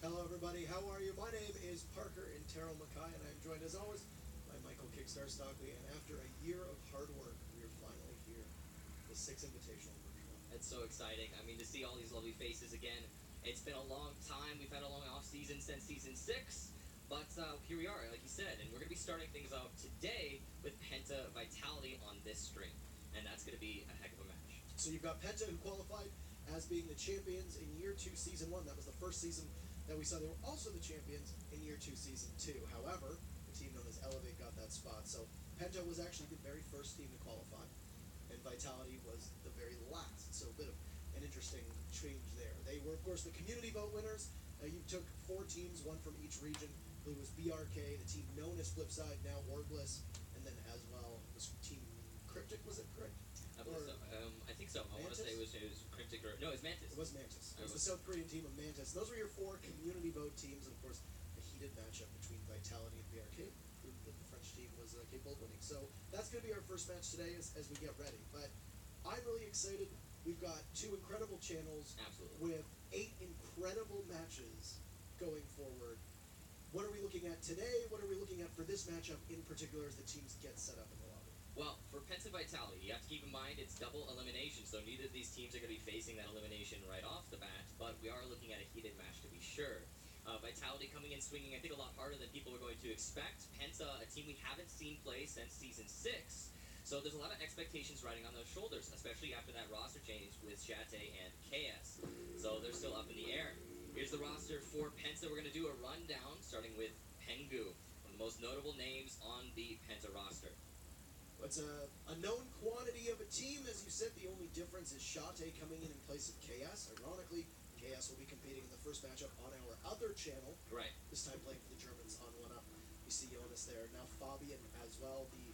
Hello everybody, how are you? My name is Parker Intero Mackay, and I'm joined as always by Michael Kickstar Stockley, and after a year of hard work, we are finally here, the 6th Invitational virtual. It's so exciting. I mean, to see all these lovely faces again. It's been a long time. We've had a long off season since season 6, but here we are, like you said, and we're going to be starting things off today with Penta Vitality on this stream, and that's going to be a heck of a match. So you've got Penta, who qualified as being the champions in Year 2 Season 1. That was the first season that we saw. They were also the champions in Year 2 Season 2. However, the team known as Elevate got that spot. So Penta was actually the very first team to qualify, and Vitality was the very last. So a bit of an interesting change there. They were, of course, the community vote winners. You took 4 teams, one from each region. It was BRK, the team known as Flipside, now Orbless, and then as well was Team Cryptic, was it correct? I believe so. I think so. I want to say it was Cryptic or... No, it was Mantis. It was Mantis. It was the South Korean team of Mantis. Those were your 4 community vote teams, and of course, a heated matchup between Vitality and BRK, proved that the French team was capable of winning. So that's going to be our first match today as we get ready. But I'm really excited. We've got 2 incredible channels. Absolutely. With 8 incredible matches going forward. What are we looking at today? What are we looking at for this matchup in particular as the teams get set up in the lobby? Well, for Penta Vitality, you have to keep in mind it's double elimination, so neither of these teams are going to be facing that elimination right off the bat, but we are looking at a heated match to be sure. Vitality coming in swinging, I think, a lot harder than people are going to expect. Penta, a team we haven't seen play since Season 6, so there's a lot of expectations riding on those shoulders, especially after that roster change with Shate and KS. So they're still up in the air. Here's the roster for Penta. We're going to do a rundown, starting with Pengu, one of the most notable names on the Penta roster. It's a known quantity of a team. As you said, the only difference is Shate coming in place of KS. Ironically, KS will be competing in the first matchup on our other channel. Right. This time playing for the Germans on 1UP. You see Jonas there. Now Fabian as well, the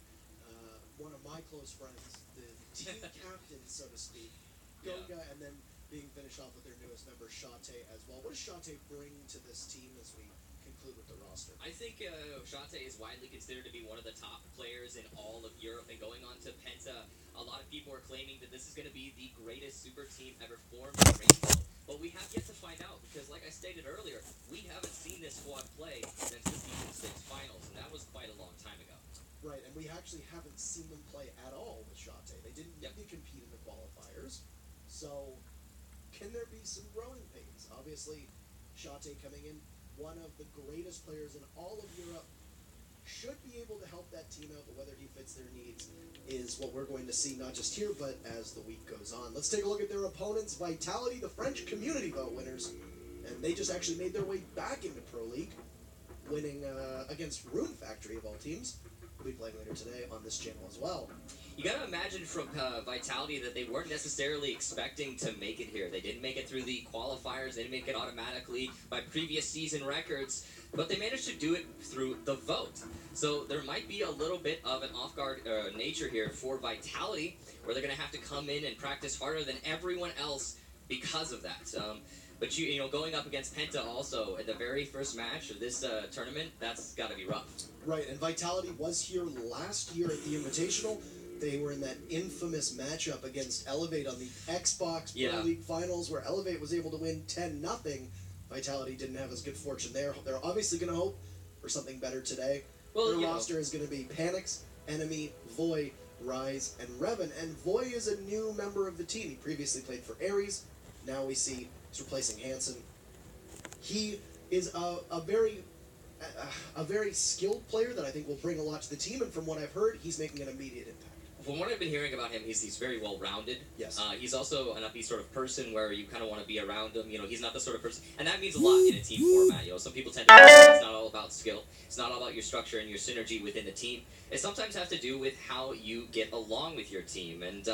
one of my close friends, the team captain, so to speak. Goga, and then being finished off with their newest member, Shate, as well. What does Shate bring to this team as we conclude with the roster? I think Shate is widely considered to be one of the top players in all of Europe, and going on to Penta, a lot of people are claiming that this is going to be the greatest super team ever formed in Rainbow. But we have yet to find out, because like I stated earlier, we haven't seen this squad play since the Season 6 finals, and that was quite a long time ago. Right, and we actually haven't seen them play at all with Shate. They didn't need to compete in the qualifiers, so can there be some growing pains? Obviously, Shate coming in, one of the greatest players in all of Europe, should be able to help that team out, but whether he fits their needs is what we're going to see, not just here, but as the week goes on. Let's take a look at their opponents. Vitality, the French community vote winners, and they just actually made their way back into Pro League, winning against Rune Factory, of all teams. We'll be playing later today on this channel as well. You gotta imagine from Vitality that they weren't necessarily expecting to make it here. They didn't make it through the qualifiers, they didn't make it automatically by previous season records, but they managed to do it through the vote. So there might be a little bit of an off-guard nature here for Vitality, where they're gonna have to come in and practice harder than everyone else because of that. But you know, going up against Penta also at the very first match of this tournament, that's got to be rough. Right, and Vitality was here last year at the Invitational. They were in that infamous matchup against Elevate on the Xbox Pro League Finals, where Elevate was able to win 10-0. Vitality didn't have as good fortune there. They're obviously going to hope for something better today. Well, their roster is going to be Panix, Enemy, Voy, Rise, and Revan. And Voy is a new member of the team. He previously played for Ares. Now we see he's replacing Hansen. He is a very skilled player that I think will bring a lot to the team. And from what I've heard, he's making an immediate impact. From what I've been hearing about him, he's very well-rounded. Yes. He's also an upbeat sort of person where you kind of want to be around him. You know, he's not the sort of person, and that means a lot in a team format. You know, some people tend to think it's not all about skill. It's not all about your structure and your synergy within the team. It sometimes has to do with how you get along with your team. And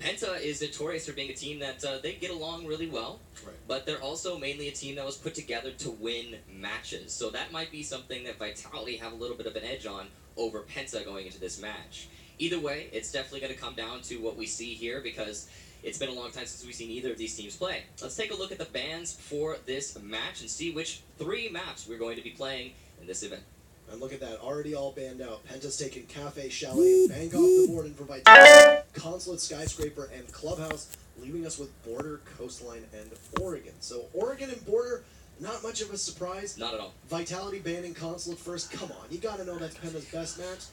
Penta is notorious for being a team that they get along really well, but they're also mainly a team that was put together to win matches. So that might be something that Vitality have a little bit of an edge on over Penta going into this match. Either way, it's definitely going to come down to what we see here, because it's been a long time since we've seen either of these teams play. Let's take a look at the bans for this match and see which 3 maps we're going to be playing in this event. And look at that, already all banned out. Penta's taken Cafe, Chalet, and Bank off the board, and for Vitality, Consulate, Skyscraper, and Clubhouse, leaving us with Border, Coastline, and Oregon. So Oregon and Border, Not much of a surprise. Not at all. Vitality banning Console at first. Come on, you gotta know that's Penta's best match.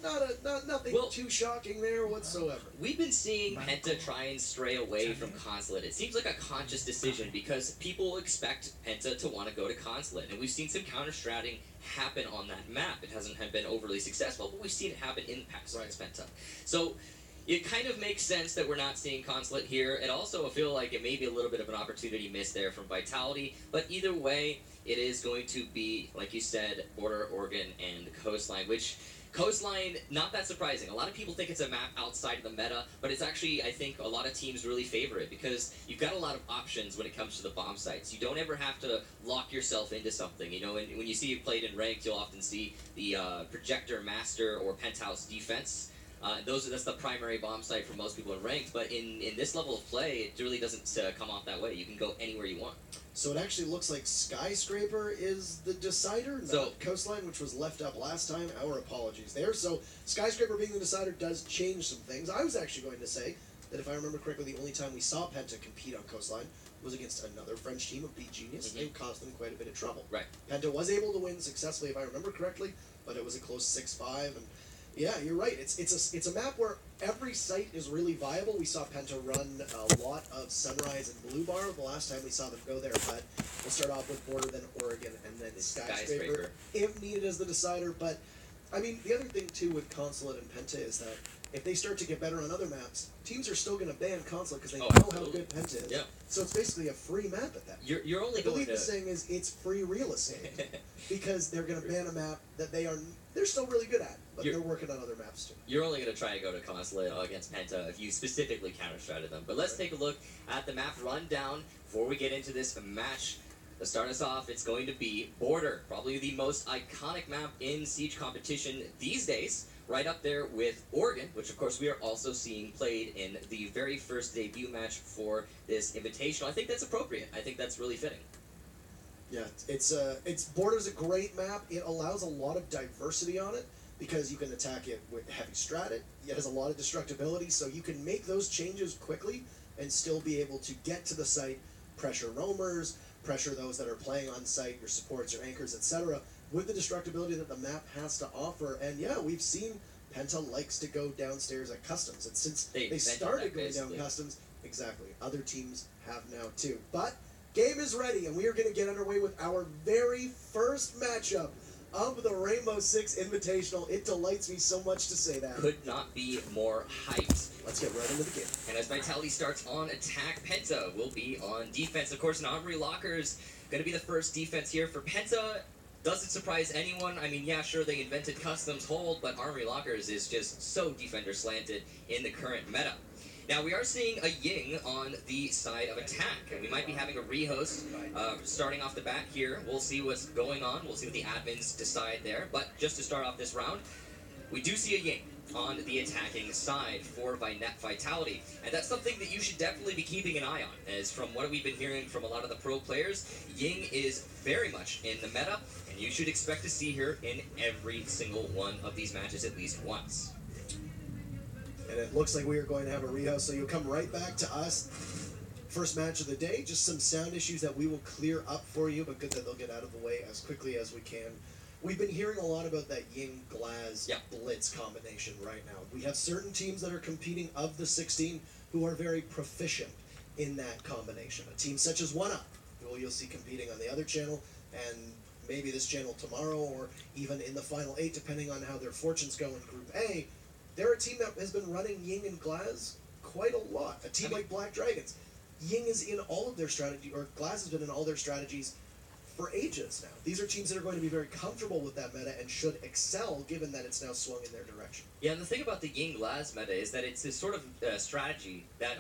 Nothing too shocking there whatsoever. We've been seeing Penta try and stray away from Consulate. It seems like a conscious decision because people expect Penta to want to go to Consulate, and we've seen some counter-stratting happen on that map. It hasn't been overly successful, but we've seen it happen in the past against Penta. So it kind of makes sense that we're not seeing Consulate here. It also feel like it may be a little bit of an opportunity missed there from Vitality, but either way, it is going to be, like you said, Border, Oregon, and Coastline, which Coastline, not that surprising. A lot of people think it's a map outside of the meta, but it's actually, I think, a lot of teams really favor it because you've got a lot of options when it comes to the bomb sites. You don't ever have to lock yourself into something. You know, when you see it played in ranked, you'll often see the Projector Master or Penthouse Defense. That's the primary bomb site for most people in ranked, but in this level of play, it really doesn't come off that way. You can go anywhere you want. So it actually looks like Skyscraper is the decider, not Coastline, which was left up last time. Our apologies there. So Skyscraper being the decider does change some things. I was actually going to say that if I remember correctly, the only time we saw Penta compete on Coastline was against another French team of Beat Genius. They caused them quite a bit of trouble. Right. Penta was able to win successfully, if I remember correctly, but it was a close 6-5, and yeah, you're right. It's a map where every site is really viable. We saw Penta run a lot of Sunrise and Blue Bar the last time we saw them go there, but we'll start off with Border, then Oregon, and then Skyscraper if needed as the decider. But I mean, the other thing too with Consulate and Penta is that if they start to get better on other maps, teams are still going to ban Consulate because they know how good Penta is. Yeah. So it's basically a free map at that. You're only I believe the saying is it's free real estate because they're going to ban a map that they're still really good at, but they're working on other maps too. You're only going to try and go to Consulate against Penta if you specifically counter-stratted them. But let's take a look at the map rundown before we get into this match. To start us off, it's going to be Border, probably the most iconic map in Siege competition these days, right up there with Oregon, which of course we are also seeing played in the very first debut match for this Invitational. I think that's appropriate. I think that's really fitting. Yeah, it's Border's a great map. It allows a lot of diversity on it because you can attack it with heavy strat. It has a lot of destructibility, so you can make those changes quickly and still be able to get to the site, pressure roamers, pressure those that are playing on site, your supports, your anchors, etc., with the destructibility that the map has to offer. And yeah, we've seen Penta likes to go downstairs at customs, and since they started going down customs, exactly, other teams have now too. But game is ready, and we are going to get underway with our very first matchup of the Rainbow Six Invitational. It delights me so much to say that. Could not be more hyped. Let's get right into the game. And as Vitality starts on attack, Penta will be on defense. Of course, an Armory Locker's going to be the first defense here for Penta. Doesn't surprise anyone. I mean, yeah, sure, they invented Customs Hold, but Armory Lockers is just so defender slanted in the current meta. Now, we are seeing a Ying on the side of attack, and we might be having a rehost starting off the bat here. We'll see what's going on. We'll see what the admins decide there. But just to start off this round, we do see a Ying on the attacking side for Vitality. And that's something that you should definitely be keeping an eye on, as from what we've been hearing from a lot of the pro players, Ying is very much in the meta, and you should expect to see her in every single one of these matches at least once. And it looks like we are going to have a rehost, so you'll come right back to us. First match of the day, just some sound issues that we will clear up for you, but good that they'll get out of the way as quickly as we can. We've been hearing a lot about that Ying-Glaz Blitz combination right now. We have certain teams that are competing of the 16 who are very proficient in that combination. A team such as 1UP, who you'll see competing on the other channel, and maybe this channel tomorrow, or even in the Final 8, depending on how their fortunes go in Group A. They're a team that has been running Ying and Glaz quite a lot. A team like Black Dragons. Ying is in all of their strategy, or Glaz has been in all their strategies for ages now. These are teams that are going to be very comfortable with that meta and should excel, given that it's now swung in their direction. Yeah, and the thing about the Ying-Glaz meta is that it's this sort of strategy that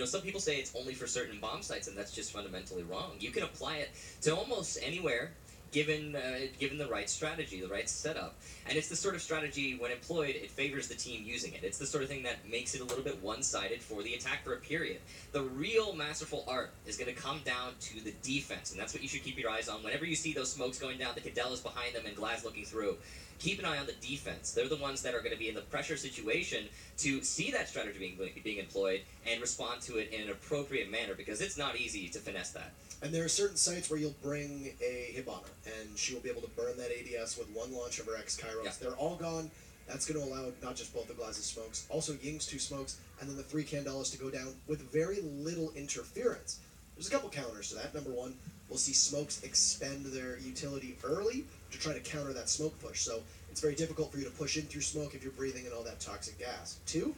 some people say it's only for certain bomb sites, and that's just fundamentally wrong. You can apply it to almost anywhere, given the right strategy, the right setup. And it's the sort of strategy, when employed, it favors the team using it. It's the sort of thing that makes it a little bit one-sided for the attack for a period. The real masterful art is going to come down to the defense, and that's what you should keep your eyes on. Whenever you see those smokes going down, the Cadellas behind them and Glaz looking through, keep an eye on the defense. They're the ones that are going to be in the pressure situation to see that strategy being employed and respond to it in an appropriate manner, because it's not easy to finesse that. And there are certain sites where you'll bring a Hibana, and she will be able to burn that ADS with one launch of her X Kairos. Yeah. They're all gone. That's going to allow not just both the Glaz's smokes, also Ying's 2 smokes, and then the 3 Candelas to go down with very little interference. There's a couple counters to that. Number one, we'll see smokes expend their utility early to try to counter that smoke push. So it's very difficult for you to push in through smoke if you're breathing in all that toxic gas. 2,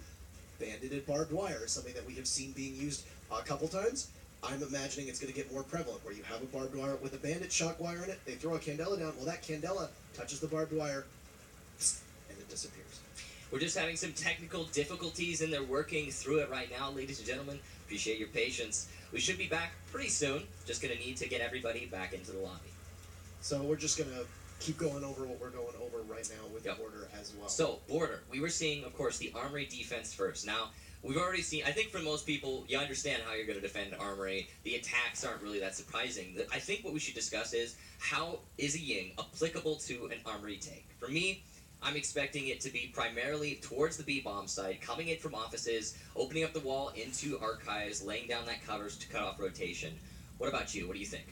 banded barbed wire is something that we have seen being used a couple times. I'm imagining it's going to get more prevalent, where you have a barbed wire with a bandit shock wire in it, they throw a candela down, well, that candela touches the barbed wire, and it disappears. We're just having some technical difficulties, and they're working through it right now, ladies and gentlemen. Appreciate your patience. We should be back pretty soon. Just going to need to get everybody back into the lobby. So we're just going to keep going over what we're going over right now with Border as well. So, Border, we were seeing, of course, the Armory defense first. Now, we've already seen, I think for most people, you understand how you're going to defend Armory. The attacks aren't really that surprising. I think what we should discuss is, how is a Ying applicable to an Armory take? For me, I'm expecting it to be primarily towards the B-bomb side, coming in from offices, opening up the wall into archives, laying down that covers to cut off rotation. What about you? What do you think?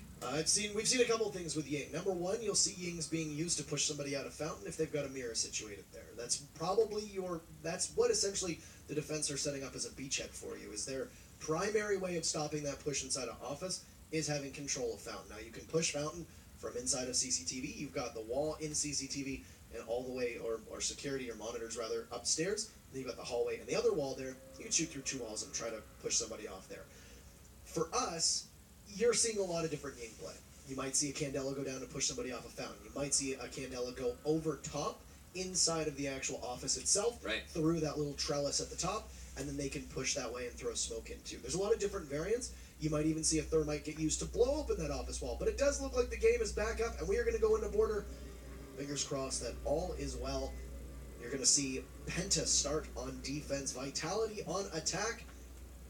We've seen a couple of things with Ying. Number one, you'll see Yings being used to push somebody out of Fountain if they've got a mirror situated there. That's probably that's what essentially the defense are setting up as a beachhead for you, is their primary way of stopping that push inside of office is having control of Fountain. Now, you can push Fountain from inside of CCTV. You've got the wall in CCTV and all the way, or security, or monitors rather, upstairs. Then you've got the hallway and the other wall there. You can shoot through 2 walls and try to push somebody off there. For us, you're seeing a lot of different Ying play. You might see a Candela go down to push somebody off a Fountain. You might see a Candela go over top inside of the actual office itself, right, through that little trellis at the top, and then they can push that way and throw smoke in too. There's a lot of different variants. You might even see a Thermite get used to blow open that office wall. But it does look like the game is back up, and we are going to go into Border. Fingers crossed that all is well. You're going to see Penta start on defense, Vitality on attack,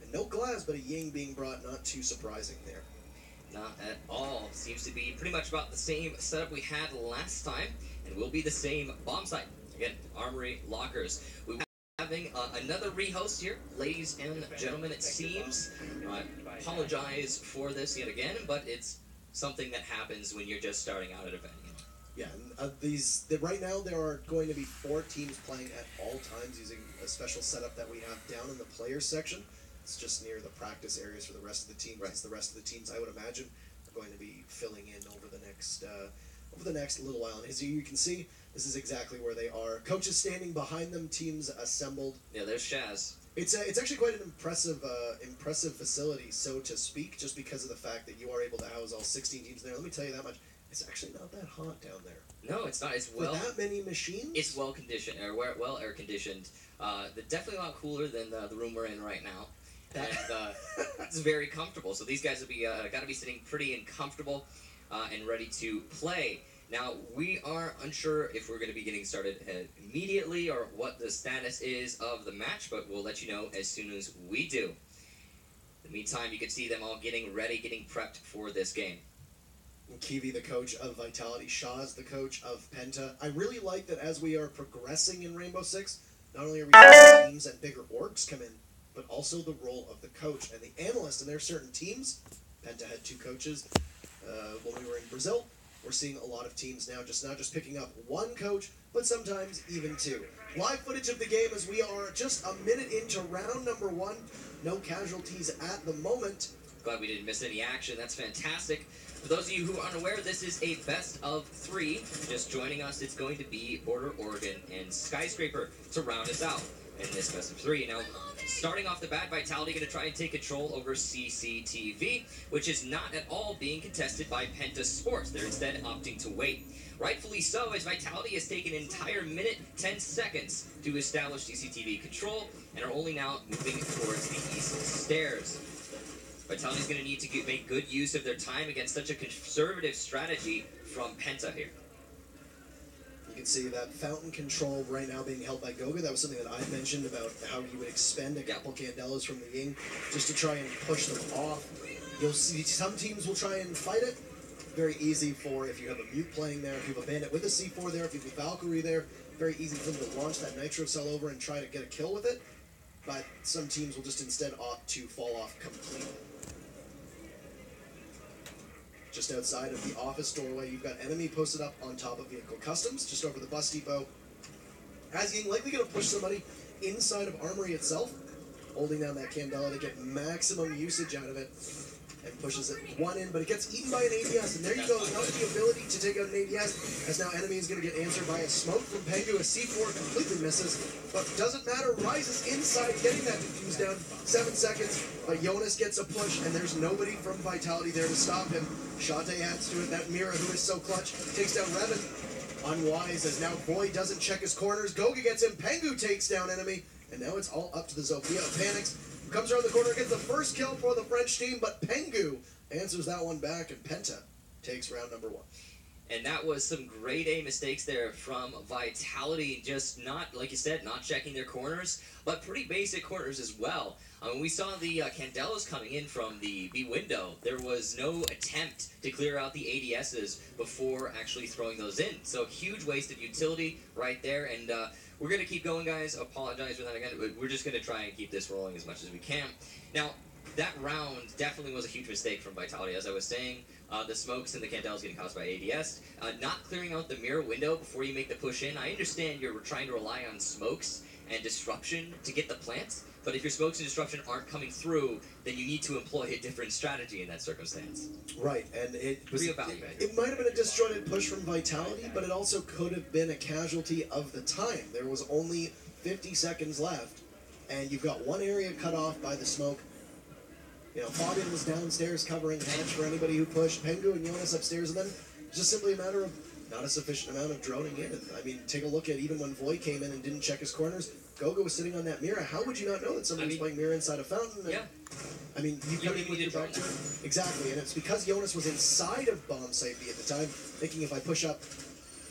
and no Glaz, but a Ying being brought, not too surprising there. Not at all. Seems to be pretty much about the same setup we had last time, and will be the same bomb site. Again, Armory lockers. We will be having another rehost here, ladies and gentlemen, it seems. I apologize for this yet again, but it's something that happens when you're just starting out at a venue. Yeah, right now there are going to be 4 teams playing at all times using a special setup that we have down in the players section. It's just near the practice areas for the rest of the teams. Right. The rest of the teams, I would imagine, are going to be filling in over the next little while. And as you can see, this is exactly where they are. Coaches standing behind them, teams assembled. Yeah, there's Shaz. It's actually quite an impressive facility, so to speak, just because of the fact that you are able to house all 16 teams there. Let me tell you that much. It's actually not that hot down there. No, it's not. It's for that many machines. It's well conditioned, well air conditioned. Definitely a lot cooler than the room we're in right now. And it's very comfortable. So these guys will be got to be sitting pretty and comfortable and ready to play. Now, we are unsure if we're going to be getting started immediately or what the status is of the match, but we'll let you know as soon as we do. In the meantime, you can see them all getting ready, getting prepped for this game. Kiwi, the coach of Vitality, Shaw's the coach of Penta. I really like that as we are progressing in Rainbow Six, not only are we seeing teams and bigger orgs come in, but also the role of the coach and the analyst. And there are certain teams, Penta had 2 coaches when we were in Brazil. We're seeing a lot of teams now not just picking up 1 coach, but sometimes even 2. Live footage of the game as we are just a minute into round number 1. No casualties at the moment. Glad we didn't miss any action. That's fantastic. For those of you who aren't aware, this is a best of 3. Just joining us, it's going to be Border, Oregon, and Skyscraper to round us out in this best of 3. Now, starting off the bat, Vitality going to try and take control over CCTV, which is not at all being contested by Penta Sports. They're instead opting to wait. Rightfully so, as Vitality has taken an entire minute, 10 seconds to establish CCTV control, and are only now moving towards the east stairs. Vitality's going to need to make good use of their time against such a conservative strategy from Penta here. You can see that fountain control right now being held by Goga. That was something that I mentioned about how he would expend a couple Candelas from the Ying just to try and push them off. You'll see some teams will try and fight it. very easy for, if you have a Mute playing there, if you have a Bandit with a C4 there, if you have a Valkyrie there, very easy for them to launch that Nitro Cell over and try to get a kill with it. But some teams will just instead opt to fall off completely. Just outside of the office doorway, you've got enemy posted up on top of Vehicle Customs, just over the bus depot. Asking likely going to push somebody inside of Armory itself, holding down that Candela to get maximum usage out of it, and pushes it one in, but it gets eaten by an ADS, and there you go, now the ability to take out an ADS, as now enemy is going to get answered by a smoke from Pengu. A C4 completely misses, but doesn't matter, rises inside, getting that defuse down, 7 seconds, but Jonas gets a push, and there's nobody from Vitality there to stop him. Shate adds to it, that Mira, who is so clutch, takes down Revan. Unwise, as now Boy doesn't check his corners, Goga gets him, Pengu takes down enemy, and now it's all up to the Zofia. Panics, comes around the corner, gets the first kill for the French team, but Pengu answers that one back, and Penta takes round number 1. And that was some grade A mistakes there from Vitality, just not, like you said, not checking their corners, but pretty basic corners as well. We saw the Candelas coming in from the B window. There was no attempt to clear out the ADSs before actually throwing those in. So huge waste of utility right there, and we're going to keep going, guys. Apologize for that again. We're just going to try and keep this rolling as much as we can. Now, that round definitely was a huge mistake from Vitality. As I was saying, the smokes and the Candelas getting caused by ADS. Not clearing out the mirror window before you make the push in. I understand you're trying to rely on smokes and disruption to get the plants, but if your smokes and disruption aren't coming through, then you need to employ a different strategy in that circumstance. Right, and it it might have been a disjointed push from Vitality, but it also could have been a casualty of the time. There was only 50 seconds left, and you've got one area cut off by the smoke. You know, Fabian was downstairs covering hatch for anybody who pushed, Pengu and Jonas upstairs, and then it's just simply a matter of not a sufficient amount of droning in. I mean, take a look at even when Voy came in and didn't check his corners, Goga was sitting on that Mira. How would you not know that somebody's playing Mira inside a fountain? And, yeah. I mean, you come in with your back to it. Exactly, and it's because Jonas was inside of bomb safety at the time, thinking if I push up,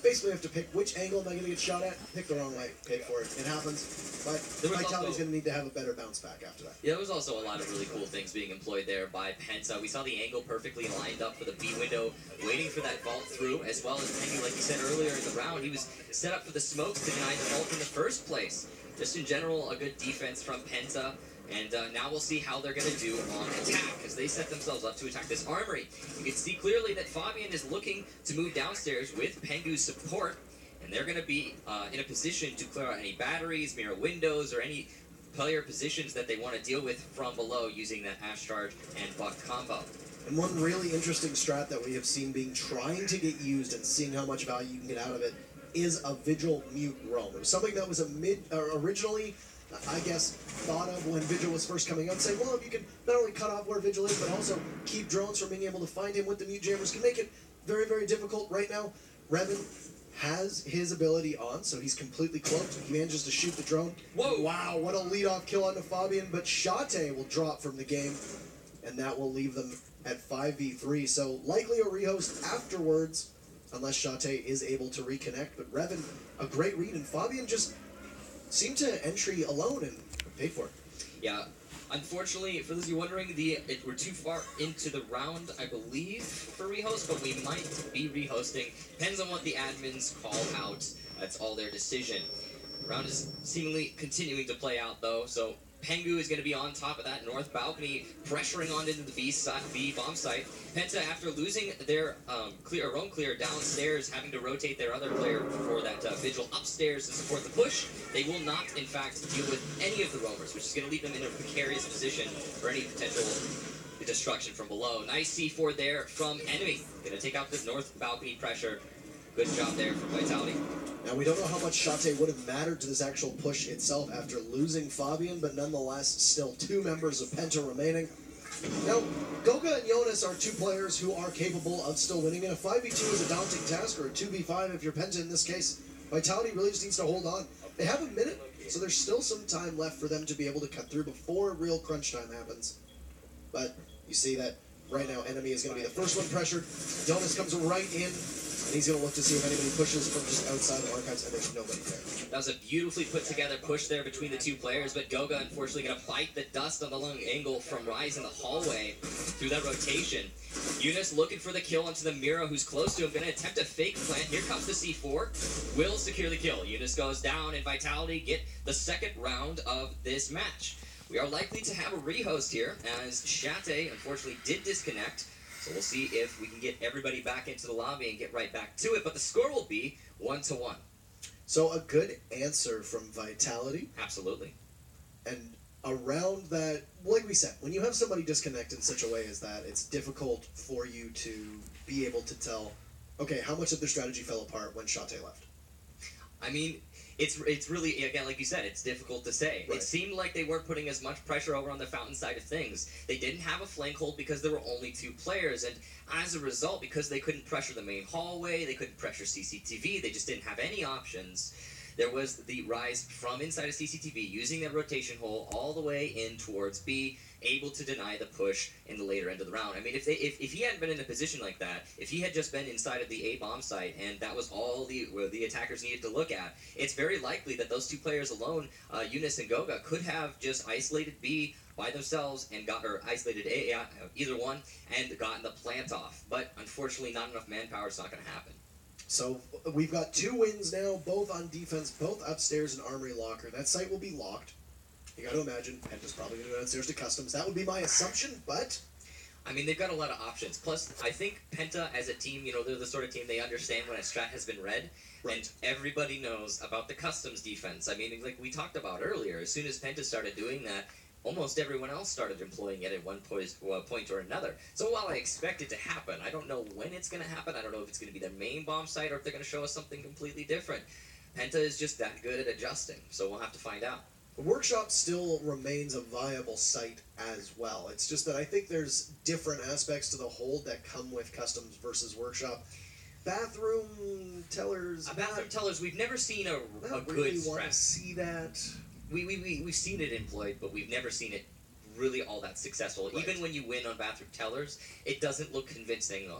basically I have to pick which angle am I going to get shot at, pick the wrong way, pay for it. It happens. But Vitality's going to need to have a better bounce back after that. Yeah, there was also a lot of really cool things being employed there by Penta. We saw the angle perfectly lined up for the B window, waiting for that vault through, as well as Pengu, like you said earlier in the round, he was set up for the smokes to deny the vault in the first place. Just in general, a good defense from Penta. And now we'll see how they're going to do on attack, as they set themselves up to attack this armory. You can see clearly that Fabian is looking to move downstairs with Pengu's support, and they're going to be in a position to clear out any batteries, mirror windows, or any player positions that they want to deal with from below using that Ash Charge and Buck combo. And one really interesting strat that we have seen being trying to get used and seeing how much value you can get out of it is a Vigil Mute roam. It was something that was originally, I guess, thought of when Vigil was first coming out, saying, well, if you can not only cut off where Vigil is, but also keep drones from being able to find him with the Mute Jammers, can make it very, very difficult. Right now, Revan has his ability on, so he's completely cloaked. He manages to shoot the drone. Whoa! Wow, what a lead-off kill onto Fabian, but Shate will drop from the game, and that will leave them at 5v3. So likely a rehost afterwards, unless Shate is able to reconnect. But Revan, a great read, and Fabian just seemed to entry alone and paid for it. Yeah. Unfortunately, for those of you wondering, we're too far into the round, I believe, for rehost, but we might be rehosting. Depends on what the admins call out. That's all their decision. The round is seemingly continuing to play out, though, so Pengu is going to be on top of that north balcony, pressuring on into the B bomb site. Penta, after losing their own clear downstairs, having to rotate their other player for that Vigil upstairs to support the push, they will not, in fact, deal with any of the roamers, which is going to leave them in a precarious position for any potential destruction from below. Nice C4 there from enemy. Going to take out this north balcony pressure. Good job there from Vitality. Now, we don't know how much Shate would have mattered to this actual push itself after losing Fabian, but nonetheless, still 2 members of Penta remaining. Now, Goga and Jonas are 2 players who are capable of still winning, and a 5v2 is a daunting task, or a 2v5 if you're Penta in this case. Vitality really just needs to hold on. They have a minute, so there's still some time left for them to be able to cut through before real crunch time happens. But you see that right now, enemy is going to be the first one pressured. Jonas comes right in, And he's going to look to see if anybody pushes from just outside of archives, and there's nobody there. That was a beautifully put together push there between the two players, but Goga unfortunately going to bite the dust on the long angle from Rise in the hallway through that rotation. Eunice looking for the kill onto the Mira, who's close to him, going to attempt a fake plant. Here comes the C4, will secure the kill. Eunice goes down, and Vitality get the second round of this match. We are likely to have a rehost here, as Shate unfortunately did disconnect. So we'll see if we can get everybody back into the lobby and get right back to it. But the score will be 1-1. So a good answer from Vitality. Absolutely. And around that, like we said, when you have somebody disconnect in such a way as that, it's difficult for you to be able to tell, okay, how much of their strategy fell apart when Shate left. I mean, it's really, again, like you said, it's difficult to say. Right. It seemed like they weren't putting as much pressure over on the Fountain side of things. They didn't have a flank hold because there were only 2 players, and as a result, because they couldn't pressure the main hallway, they couldn't pressure CCTV, they just didn't have any options. There was the Rise from inside of CCTV, using that rotation hole all the way in towards B, able to deny the push in the later end of the round. I mean, if he hadn't been in a position like that, if he had just been inside of the A bomb site and that was all the attackers needed to look at, it's very likely that those 2 players alone, Eunice and Goga, could have just isolated B by themselves and isolated A, either one, and gotten the plant off. But unfortunately, not enough manpower. It's not going to happen. So we've got 2 wins now, both on defense, both upstairs in Armory Locker. That site will be locked. You got to imagine Penta's probably going to go downstairs to Customs. That would be my assumption, but I mean, they've got a lot of options. Plus, I think Penta as a team, you know, they're the sort of team they understand when a strat has been read, right. And everybody knows about the Customs defense. I mean, like we talked about earlier, as soon as Penta started doing that, almost everyone else started employing it at one point or another. So while I expect it to happen, I don't know when it's going to happen. I don't know if it's going to be their main bomb site or if they're going to show us something completely different. Penta is just that good at adjusting, so we'll have to find out. The Workshop still remains a viable site as well. It's just that I think there's different aspects to the hold that come with Customs versus Workshop. Bathroom tellers. Bathroom tellers, we've never seen a good really strat. Want to see that. We've seen it employed, but we've never seen it really all that successful. Right. Even when you win on bathroom tellers, it doesn't look convincing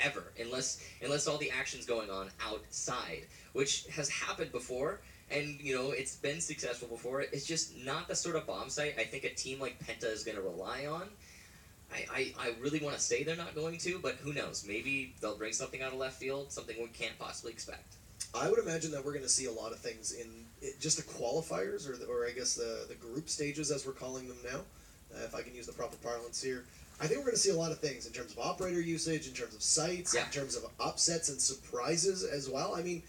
ever, unless all the action's going on outside, which has happened before. And, you know, it's been successful before. It's just not the sort of bomb site I think a team like Penta is going to rely on. I really want to say they're not going to, but who knows? Maybe they'll bring something out of left field, something we can't possibly expect. I would imagine that we're going to see a lot of things in just the qualifiers, or I guess the group stages, as we're calling them now, if I can use the proper parlance here. I think we're going to see a lot of things in terms of operator usage, in terms of sites, in terms of upsets and surprises as well. I mean,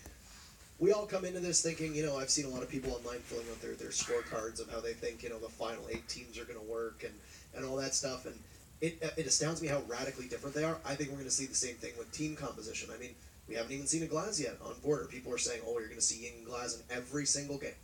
we all come into this thinking, you know, I've seen a lot of people online filling out their scorecards of how they think, you know, the final 8 teams are going to work and all that stuff. And it astounds me how radically different they are. I think we're going to see the same thing with team composition. I mean, we haven't even seen a Glaz yet on Border. People are saying, oh, you're going to see Ying and Glaz in every single game.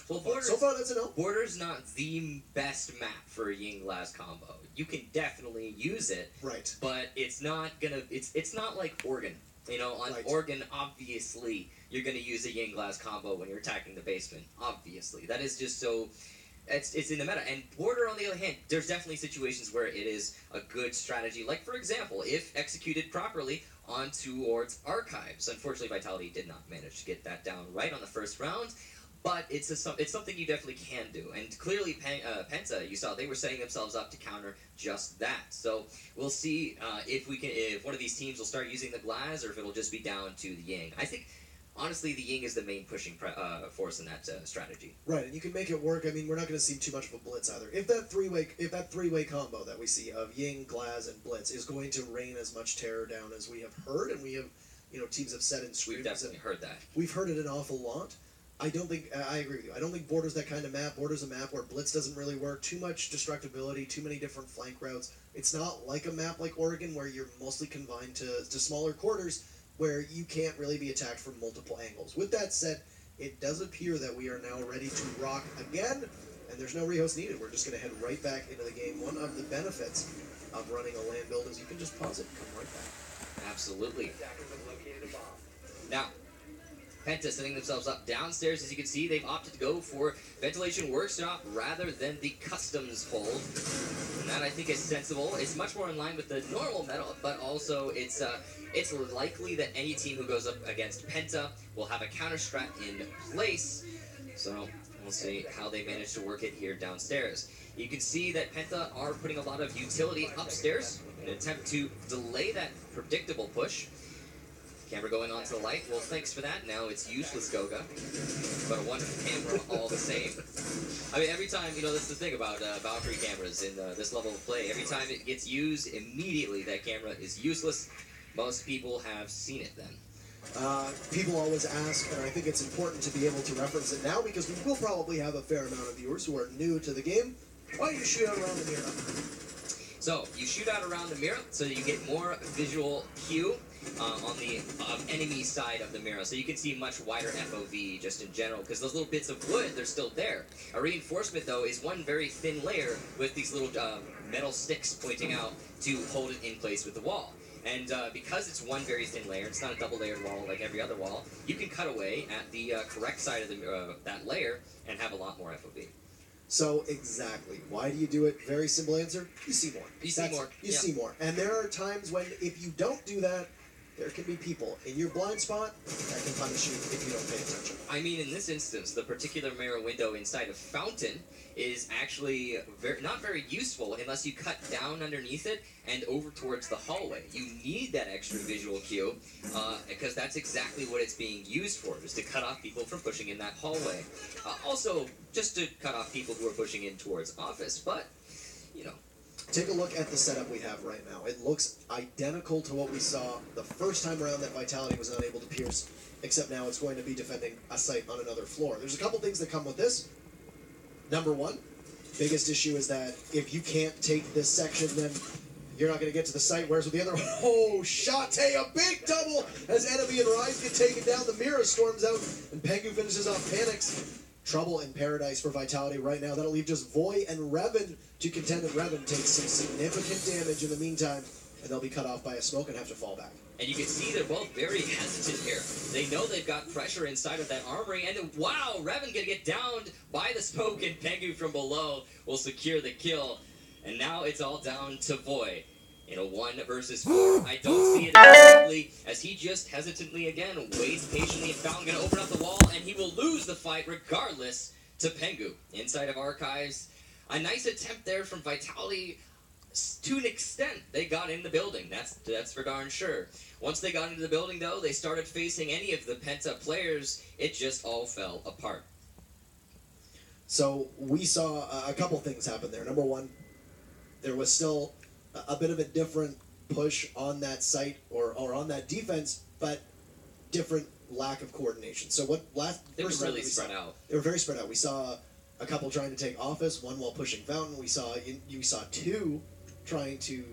Well, Border's, so far, that's a no. Border's not the best map for a Ying Glaz combo. You can definitely use it, right? But it's not gonna. It's not like Oregon. You know, on Oregon, obviously, you're gonna use a Ying Glaz combo when you're attacking the basement. Obviously, that is just so. It's in the meta. And Border, on the other hand, there's definitely situations where it is a good strategy. Like, for example, if executed properly on towards Archives. Unfortunately, Vitality did not manage to get that down right on the first round. But it's something you definitely can do. And clearly, Penta, you saw, they were setting themselves up to counter just that. So we'll see if one of these teams will start using the Glaz, or if it'll just be down to the Ying. I think, honestly, the Ying is the main pushing force in that strategy. Right, and you can make it work. I mean, we're not going to see too much of a blitz either. If that three-way combo that we see of Ying, Glaz, and Blitz is going to rain as much terror down as we have heard, and we have, you know, teams have said in streams. We've definitely heard that. We've heard it an awful lot. I don't think, I agree with you. I don't think Border's that kind of map. Border's a map where Blitz doesn't really work. Too much destructibility, too many different flank routes. It's not like a map like Oregon where you're mostly confined to smaller quarters where you can't really be attacked from multiple angles. With that said, it does appear that we are now ready to rock again, and there's no rehost needed. We're just going to head right back into the game. One of the benefits of running a land build is you can just pause it and come right back. Absolutely. Now, Penta setting themselves up downstairs. As you can see, they've opted to go for Ventilation Workshop rather than the Customs hold. And that, I think, is sensible. It's much more in line with the normal meta, but also it's likely that any team who goes up against Penta will have a counter strat in place. So we'll see how they manage to work it here downstairs. You can see that Penta are putting a lot of utility upstairs in an attempt to delay that predictable push. Camera going onto the light. Well, thanks for that. Now it's useless, Goga. But a wonderful camera all the same. I mean, every time, you know, that's the thing about Valkyrie cameras in this level of play. Every time it gets used, immediately that camera is useless. Most people have seen it then. People always ask, and I think it's important to be able to reference it now because we will probably have a fair amount of viewers who are new to the game. Why do you shoot out around the mirror? So, you shoot out around the mirror so that you get more visual cue on the enemy side of the mirror. So you can see much wider FOV just in general, because those little bits of wood, they're still there. A reinforcement, though, is one very thin layer with these little metal sticks pointing out to hold it in place with the wall. And because it's one very thin layer, it's not a double-layered wall like every other wall, you can cut away at the correct side of the, that layer and have a lot more FOV. So, exactly. Why do you do it? Very simple answer. You see more. You see more. You see more. And there are times when, if you don't do that, there can be people in your blind spot that can punish you if you don't pay attention. I mean, in this instance, the particular mirror window inside of Fountain is actually not very useful unless you cut down underneath it and over towards the hallway. You need that extra visual cue because that's exactly what it's being used for, is to cut off people from pushing in that hallway. Also, just to cut off people who are pushing in towards office, but, you know. Take a look at the setup we have right now. It looks identical to what we saw the first time around that Vitality was not able to pierce, except now it's going to be defending a site on another floor. There's a couple things that come with this. Number one, biggest issue is that if you can't take this section, then you're not going to get to the site, whereas with the other one, oh, Shate, a big double as Enemy and Rise get taken down. The mirror storms out, and Pengu finishes off Panics. Trouble in paradise for Vitality right now. That'll leave just Voy and Revan to contend, and Revan takes some significant damage in the meantime, and they'll be cut off by a smoke and have to fall back. And you can see they're both very hesitant here. They know they've got pressure inside of that armory, and then, wow, Revan gonna get downed by the smoke, and Pengu from below will secure the kill. And now it's all down to Voy. In a 1 versus 4, I don't see it immediately, as he just hesitantly again waits patiently, and Fountain gonna open up the wall, and he will lose the fight regardless to Pengu. Inside of Archives, a nice attempt there from Vitality. To an extent, they got in the building. That's for darn sure. Once they got into the building, though, they started facing any of the Penta players. It just all fell apart. So we saw a couple things happen there. Number one, there was still a bit of a different push on that site or on that defense, but different lack of coordination. So they were really spread out. They were very spread out. We saw a couple trying to take Office, one while pushing Fountain. We saw two trying to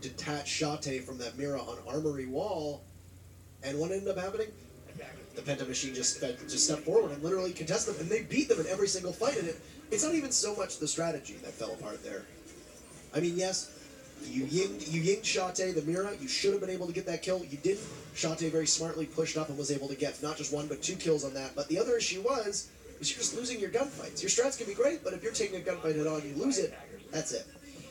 detach Shate from that mirror on Armory wall, and what ended up happening? The Penta machine just stepped forward and literally contested them, and they beat them in every single fight. And it's not even so much the strategy that fell apart there. I mean, yes, you yinged Shate, the Mira. You should have been able to get that kill. You didn't. Shate very smartly pushed up and was able to get not just 1 but 2 kills on that. But the other issue was you're just losing your gunfights. Your strats can be great, but if you're taking a gunfight head on, you lose it. That's it.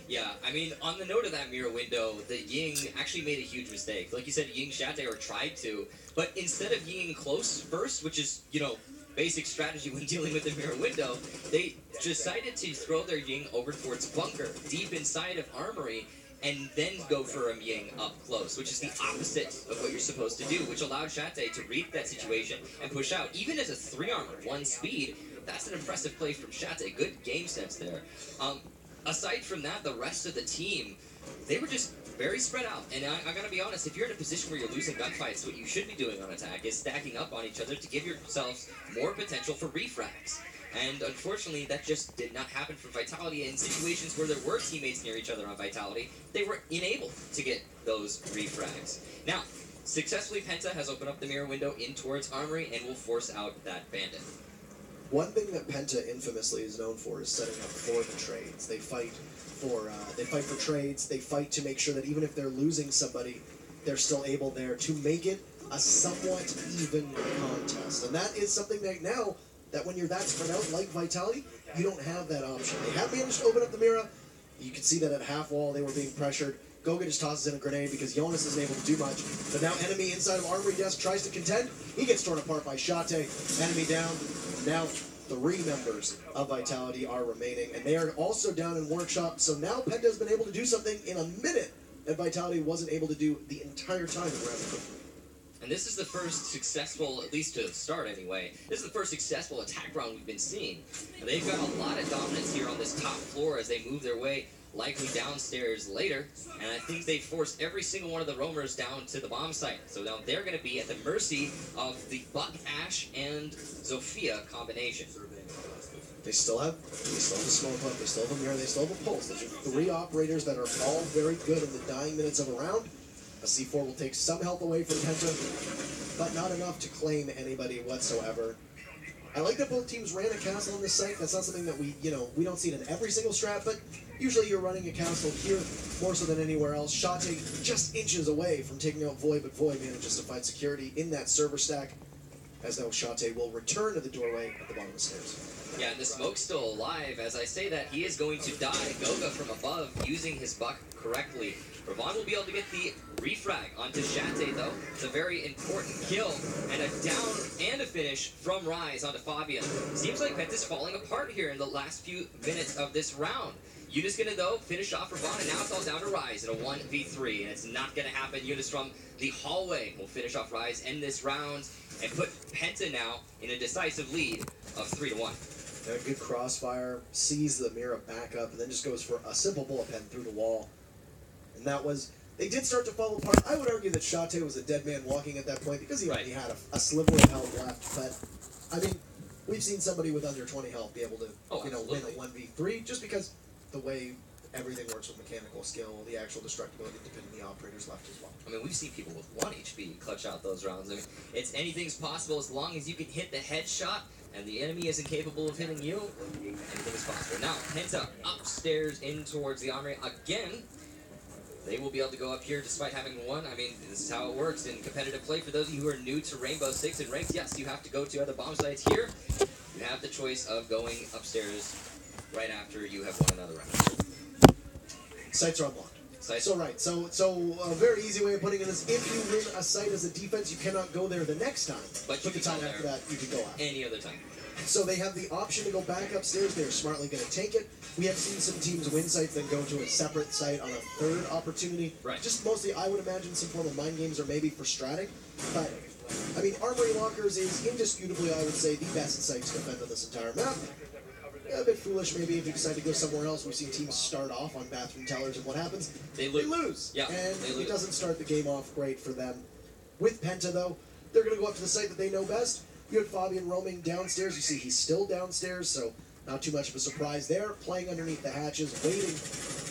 Yeah, I mean, on the note of that mirror window, the Ying actually made a huge mistake. Like you said, Ying Shate, or tried to, but instead of Yinging close first, which is, basic strategy when dealing with the mirror window, they decided to throw their Ying over towards Bunker, deep inside of Armory, and then go for a Ying up close, which is the opposite of what you're supposed to do, which allowed Shate to read that situation and push out. Even as a 3-armor, 1 speed, that's an impressive play from Shate. Good game sense there. Aside from that, the rest of the team, they were just very spread out. And I gotta be honest, if you're in a position where you're losing gunfights, what you should be doing on attack is stacking up on each other to give yourselves more potential for refrags. And unfortunately, that just did not happen for Vitality. In situations where there were teammates near each other on Vitality, they were unable to get those refrags. Now, successfully, Penta has opened up the mirror window in towards Armory and will force out that bandit. One thing that Penta infamously is known for is setting up for the trades. They fight for trades. They fight to make sure that even if they're losing somebody, they're still able there to make it a somewhat even contest. And that is something that when you're that spread out like Vitality, you don't have that option. They have managed to open up the mirror, You can see that at half wall they were being pressured. Goga just tosses in a grenade because Jonas isn't able to do much. But now enemy inside of Armory Desk tries to contend. He gets torn apart by Shate. Enemy down. Now 3 members of Vitality are remaining. And they are also down in Workshop. So now Penta's been able to do something in a minute that Vitality wasn't able to do the entire time in round 2. And this is the first successful, at least to start anyway, this is the first successful attack round we've been seeing. And they've got a lot of dominance here on this top floor as they move their way likely downstairs later. And I think they forced every single one of the roamers down to the bomb site. So now they're going to be at the mercy of the Buck, Ash, and Zofia combination. They still have the smoke up, they still have a mirror, they still have a pulse. Those are 3 operators that are all very good in the dying minutes of a round. A C4 will take some health away from Penta, but not enough to claim anybody whatsoever. I like that both teams ran a castle on this site. That's not something that we don't see it in every single strat, but usually you're running a castle here more so than anywhere else. Shate just inches away from taking out Void, but Void manages to find security in that server stack, as now Shate will return to the doorway at the bottom of the stairs. Yeah, and the smoke's still alive. As I say that, he is going to die. Goga from above, using his buck correctly. Ravon will be able to get the refrag onto Shate, though. It's a very important kill, and a down and a finish from Rise onto Fabian. Seems like Penta's falling apart here in the last few minutes of this round. Eunice gonna, though, finish off Ravon, and now it's all down to Rise in a 1v3, and it's not gonna happen. Eunice from the hallway will finish off Rise, end this round, and put Penta now in a decisive lead of 3-1. A good crossfire, sees the mirror back up, and then just goes for a simple bullet pen through the wall. And that was, they did start to fall apart. I would argue that Shate was a dead man walking at that point because he only had a sliver of health left. But, I mean, we've seen somebody with under 20 health be able to, win a 1v3 just because the way everything works with mechanical skill, the actual destructibility depending on the operators left as well. I mean, we've seen people with 1 HP clutch out those rounds. I mean, anything's possible as long as you can hit the headshot and the enemy isn't capable of hitting you. Anything is possible. Now, Penta upstairs in towards the armory again. They will be able to go up here despite having 1. I mean, this is how it works in competitive play. For those of you who are new to Rainbow Six and Ranks, yes, you have to go to other bomb sites here. You have the choice of going upstairs right after you have won another round. Sites are unlocked. Sites. So a very easy way of putting it is if you win a site as a defense, you cannot go there the next time. But the time after that, you can go out. Any other time. So they have the option to go back upstairs. They're smartly going to take it. We have seen some teams win sites, then go to a separate site on a 3rd opportunity. Right. Just mostly, I would imagine, some form of mind games or maybe for stratting. But, I mean, Armory Lockers is indisputably, I would say, the best site to defend on this entire map. A bit foolish maybe if you decide to go somewhere else. We've seen teams start off on bathroom tellers, and what happens? They lose. Yeah, and they lose. It doesn't start the game off great for them. With Penta, though, they're going to go up to the site that they know best. You had Fabian roaming downstairs. You see he's still downstairs, so not too much of a surprise there. Playing underneath the hatches, waiting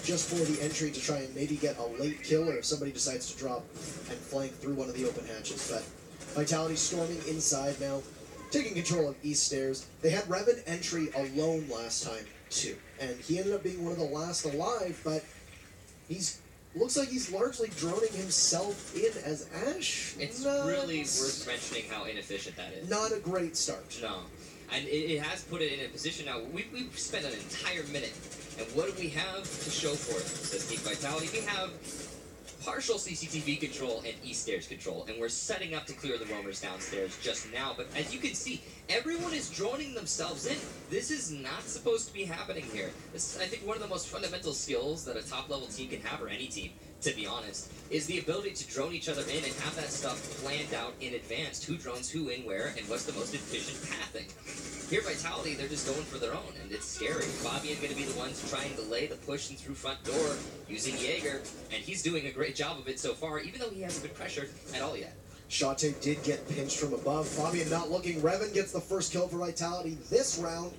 just for the entry to try and maybe get a late kill, or if somebody decides to drop and flank through one of the open hatches. But Vitality storming inside now, taking control of East Stairs. They had Revan entry alone last time, too. And he ended up being one of the last alive, but looks like he's largely droning himself in as Ash. It's really worth mentioning how inefficient that is. Not a great start. No. And it has put it in a position now. We've spent an entire minute. And what do we have to show for it? Says Geek Vitality. We have partial CCTV control and East Stairs control, and we're setting up to clear the roamers downstairs just now. But as you can see, everyone is droning themselves in. This is not supposed to be happening here. This is, I think, one of the most fundamental skills that a top-level team can have, or any team, to be honest, is the ability to drone each other in and have that stuff planned out in advance. Who drones who in where, and what's the most efficient pathing. Here, Vitality, they're just going for their own, and it's scary. Fabian going to be the one to try and delay the push and through front door using Jaeger, and he's doing a great job of it so far, even though he hasn't been pressured at all yet. Shate did get pinched from above. Fabian not looking. Revan gets the first kill for Vitality this round.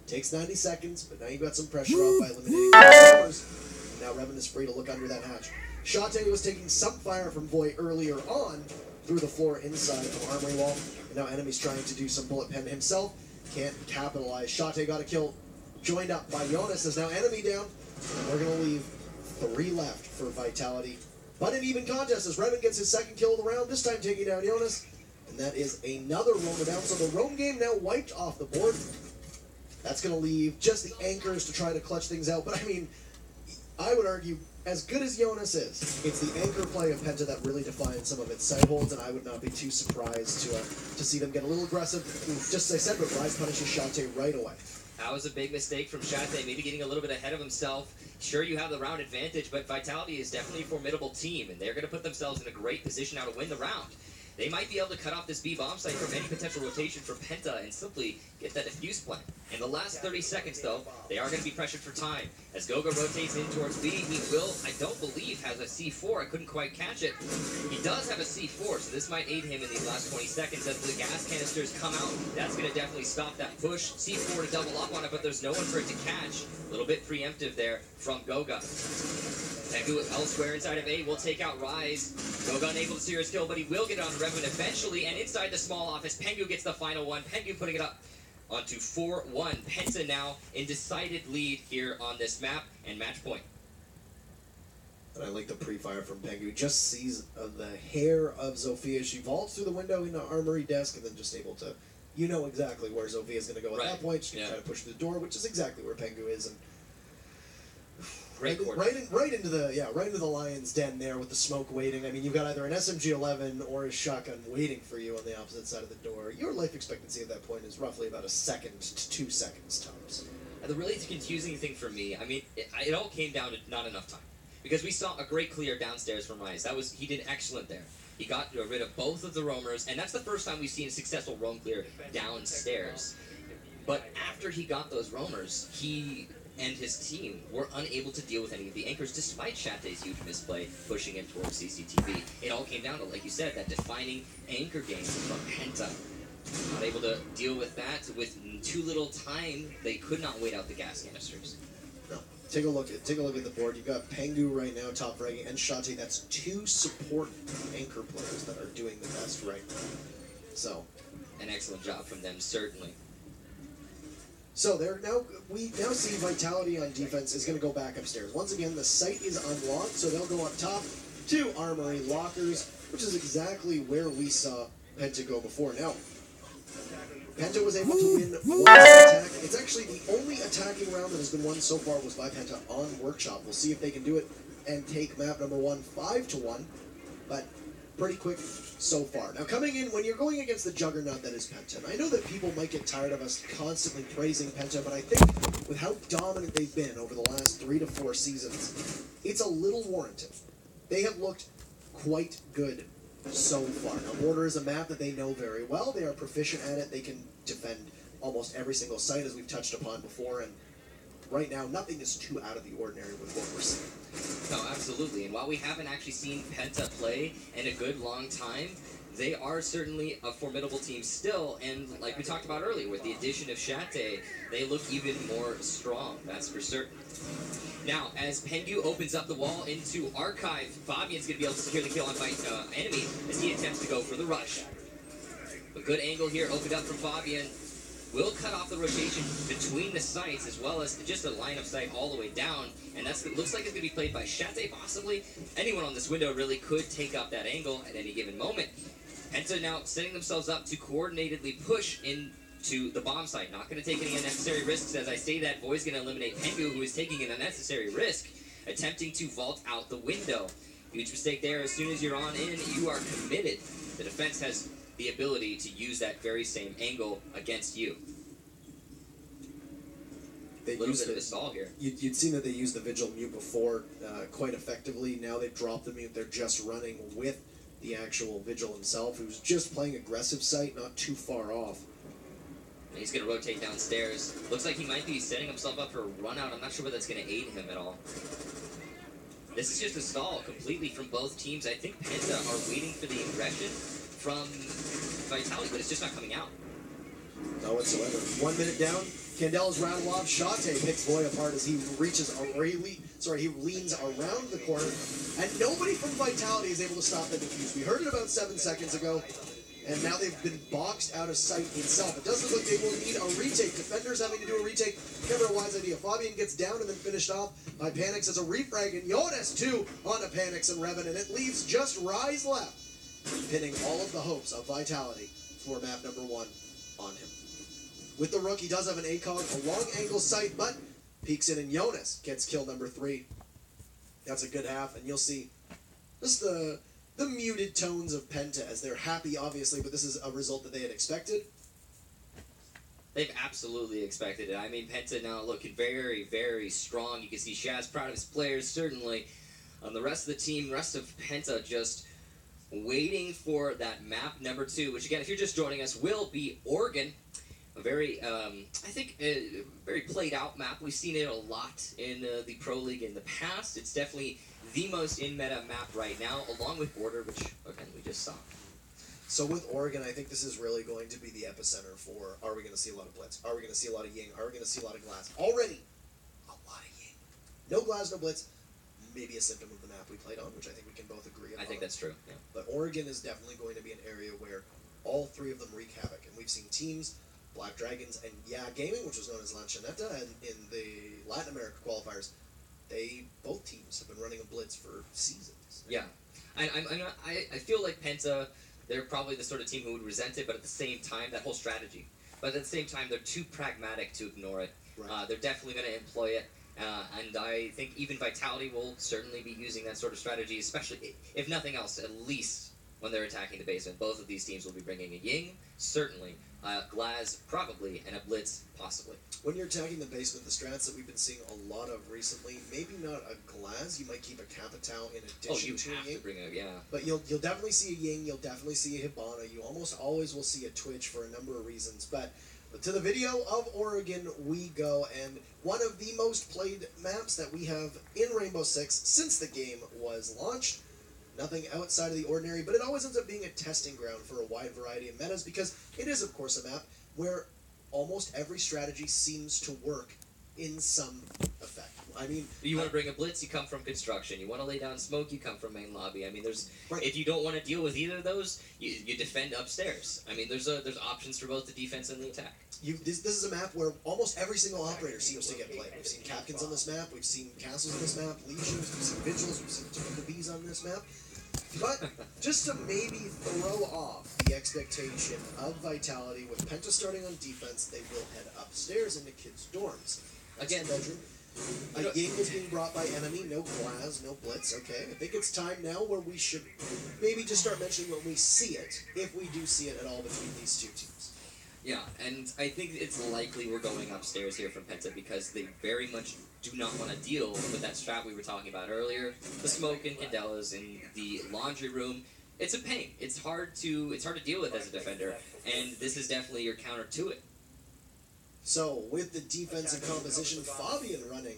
Takes 90 seconds, but now you've got some pressure off by eliminating the towers. Now Revan is free to look under that hatch. Shate was taking some fire from Voy earlier on through the floor inside of Armory Wall, and now enemy's trying to do some bullet pen himself. Can't capitalize. Shate got a kill, joined up by Jonas. There's now enemy down. And we're going to leave 3 left for Vitality. But an even contest as Revan gets his 2nd kill of the round, this time taking down Jonas. And that is another roamer down. So the roam game now wiped off the board. That's going to leave just the anchors to try to clutch things out. But I mean, I would argue, as good as Jonas is, it's the anchor play of Penta that really defines some of its sight holds, and I would not be too surprised to see them get a little aggressive. Just as I said, but Rise punishes Shate right away. That was a big mistake from Shate, maybe getting a little bit ahead of himself. Sure, you have the round advantage, but Vitality is definitely a formidable team, and they're going to put themselves in a great position now to win the round. They might be able to cut off this B bomb site from any potential rotation for Penta and simply get that defuse plan. In the last 30 seconds, though, they are going to be pressured for time. As Goga rotates in towards B, he will, I don't believe, has a C4. I couldn't quite catch it. He does have a C4, so this might aid him in these last 20 seconds. As the gas canisters come out, that's going to definitely stop that push. C4 to double up on it, but there's no one for it to catch. A little bit preemptive there from Goga. Pengu elsewhere inside of A will take out Rise. Goga unable to steer his kill, but he will get it on Revan eventually. And inside the small office, Pengu gets the final one. Pengu putting it up onto 4-1. Penta now in decided lead here on this map and match point. And I like the pre-fire from Pengu. Just sees the hair of Zofia. She vaults through the window into Armory desk and then just able to, you know exactly where Zofia's going to go at that point. She can try to push through the door, which is exactly where Pengu is. And great right into the lion's den there with the smoke waiting. I mean, you've got either an SMG-11 or a shotgun waiting for you on the opposite side of the door. Your life expectancy at that point is roughly about 1 second to 2 seconds tops. The really confusing thing for me, I mean, it all came down to not enough time. Because we saw a great clear downstairs from Rise. He did excellent there. He got rid of both of the roamers, and that's the first time we've seen a successful roam clear downstairs. But after he got those roamers, he and his team were unable to deal with any of the anchors, despite Shate's huge misplay pushing in towards CCTV. It all came down to, like you said, that defining anchor game from Penta. Not able to deal with that. With too little time, they could not wait out the gas canisters. No. Take a look at the board. You've got Pengu right now top fragging, and Shate. That's 2 support anchor players that are doing the best right now. So, an excellent job from them, certainly. So we now see Vitality on defense is going to go back upstairs. Once again, the site is unlocked, so they'll go up top to Armory Lockers, which is exactly where we saw Penta go before. Now, Penta was able to win one attack. It's actually the only attacking round that has been won so far was by Penta on Workshop. We'll see if they can do it and take map number 1 5-1, but pretty quick so far. Now, coming in, when you're going against the juggernaut that is Penta, and I know that people might get tired of us constantly praising Penta, but I think with how dominant they've been over the last 3 to 4 seasons, it's a little warranted. They have looked quite good so far. Now, Border is a map that they know very well. They are proficient at it. They can defend almost every single site, as we've touched upon before, and right now, nothing is too out of the ordinary with what we're seeing. No, absolutely. And while we haven't actually seen Penta play in a good long time, they are certainly a formidable team still. And like we talked about earlier, with the addition of Shate, they look even more strong. That's for certain. Now, as Pengu opens up the wall into Archive, Fabian's going to be able to secure the kill on enemy as he attempts to go for the rush. A good angle here opened up from Fabian. Will cut off the rotation between the sites, as well as just a line of sight all the way down. And it looks like it's going to be played by Shate, possibly. Anyone on this window really could take up that angle at any given moment. Penta now setting themselves up to coordinatedly push into the bomb site. Not going to take any unnecessary risks. As I say that, Boy's going to eliminate Pengu, who is taking an unnecessary risk, attempting to vault out the window. Huge mistake there. As soon as you're on in, you are committed. The defense has the ability to use that very same angle against you. A little bit of a stall here. You'd seen that they used the Vigil mute before quite effectively. Now they've dropped the mute. They're just running with the actual Vigil himself, who's just playing aggressive sight, not too far off. And he's going to rotate downstairs. Looks like he might be setting himself up for a run out. I'm not sure whether that's going to aid him at all. This is just a stall completely from both teams. I think Penta are waiting for the aggression from Vitality, but it's just not coming out. Not whatsoever. 1 minute down. Candela's rattle off. Shate picks Voy apart as he reaches, he leans around the corner, and nobody from Vitality is able to stop the defuse. We heard it about 7 seconds ago, and now they've been boxed out of sight itself. It doesn't look like they will need a retake. Defenders having to do a retake. Never a wise idea. Fabian gets down and then finished off by Panix as a refrag, and Jonas too onto Panix and Revan, and it leaves just Rise left, pinning all of the hopes of Vitality for map number 1 on him. With the Rook, he does have an ACOG, a long angle sight, but peeks in and Jonas gets kill number 3. That's a good half, and you'll see just the muted tones of Penta as they're happy, obviously, but this is a result that they had expected. They've absolutely expected it. I mean, Penta now looking very, very strong. You can see Shaz proud of his players, certainly. The rest of the team, rest of Penta just waiting for that map number 2, which again, if you're just joining us, will be Oregon. A very, I think, a very played out map. We've seen it a lot in the Pro League in the past. It's definitely the most in-meta map right now, along with Border, which, again, we just saw. So with Oregon, I think this is really going to be the epicenter for, are we going to see a lot of Blitz? Are we going to see a lot of Ying? Are we going to see a lot of Glass? Already, a lot of Ying. No Glass, no Blitz. Maybe a symptom of the map we played on, which I think we can both agree on. I think that's true, yeah. But Oregon is definitely going to be an area where all 3 of them wreak havoc. And we've seen teams, Black Dragons and Gaming, which was known as Lanchaneta, and in the Latin America qualifiers, both teams have been running a Blitz for seasons. Yeah. I feel like Penta, they're probably the sort of team who would resent it, but at the same time, that whole strategy. But at the same time, they're too pragmatic to ignore it. Right. They're definitely going to employ it. And I think even Vitality will certainly be using that sort of strategy, especially, if nothing else, at least when they're attacking the basement. Both of these teams will be bringing a Ying, certainly, Glaz, probably, and a Blitz, possibly. When you're attacking the basement, the strats that we've been seeing a lot of recently, maybe not a Glaz, you might keep a Capitao in addition to a Ying. To bring a, yeah. But you'll definitely see a Ying, you'll definitely see a Hibana, you almost always will see a Twitch for a number of reasons, but to the video of Oregon we go, and one of the most played maps that we have in Rainbow Six since the game was launched. Nothing outside of the ordinary, but it always ends up being a testing ground for a wide variety of metas, because it is, of course, a map where almost every strategy seems to work in some effect. I mean, you want to bring a Blitz, you come from construction. You want to lay down smoke, you come from main lobby. I mean, there's right. If you don't want to deal with either of those, you defend upstairs. I mean, there's options for both the defense and the attack. This is a map where almost every single operator seems to get played. We've seen Capkins on this map, we've seen Castles on this map, Legions, we've seen Vigils, we've seen Token Bees on this map. But just to maybe throw off the expectation of Vitality, with Penta starting on defense, they will head upstairs into kids' dorms. Again, bedroom. A Ying is being brought by enemy, no Glaz, no Blitz, okay. I think it's time now where we should maybe just start mentioning when we see it, if we do see it at all between these two teams. Yeah, and I think it's likely we're going upstairs here from Penta because they very much do not want to deal with that strat we were talking about earlier. The smoke and Candelas in the laundry room. It's a pain. It's hard to deal with as a defender, and this is definitely your counter to it. So, with the defensive composition, Fabian running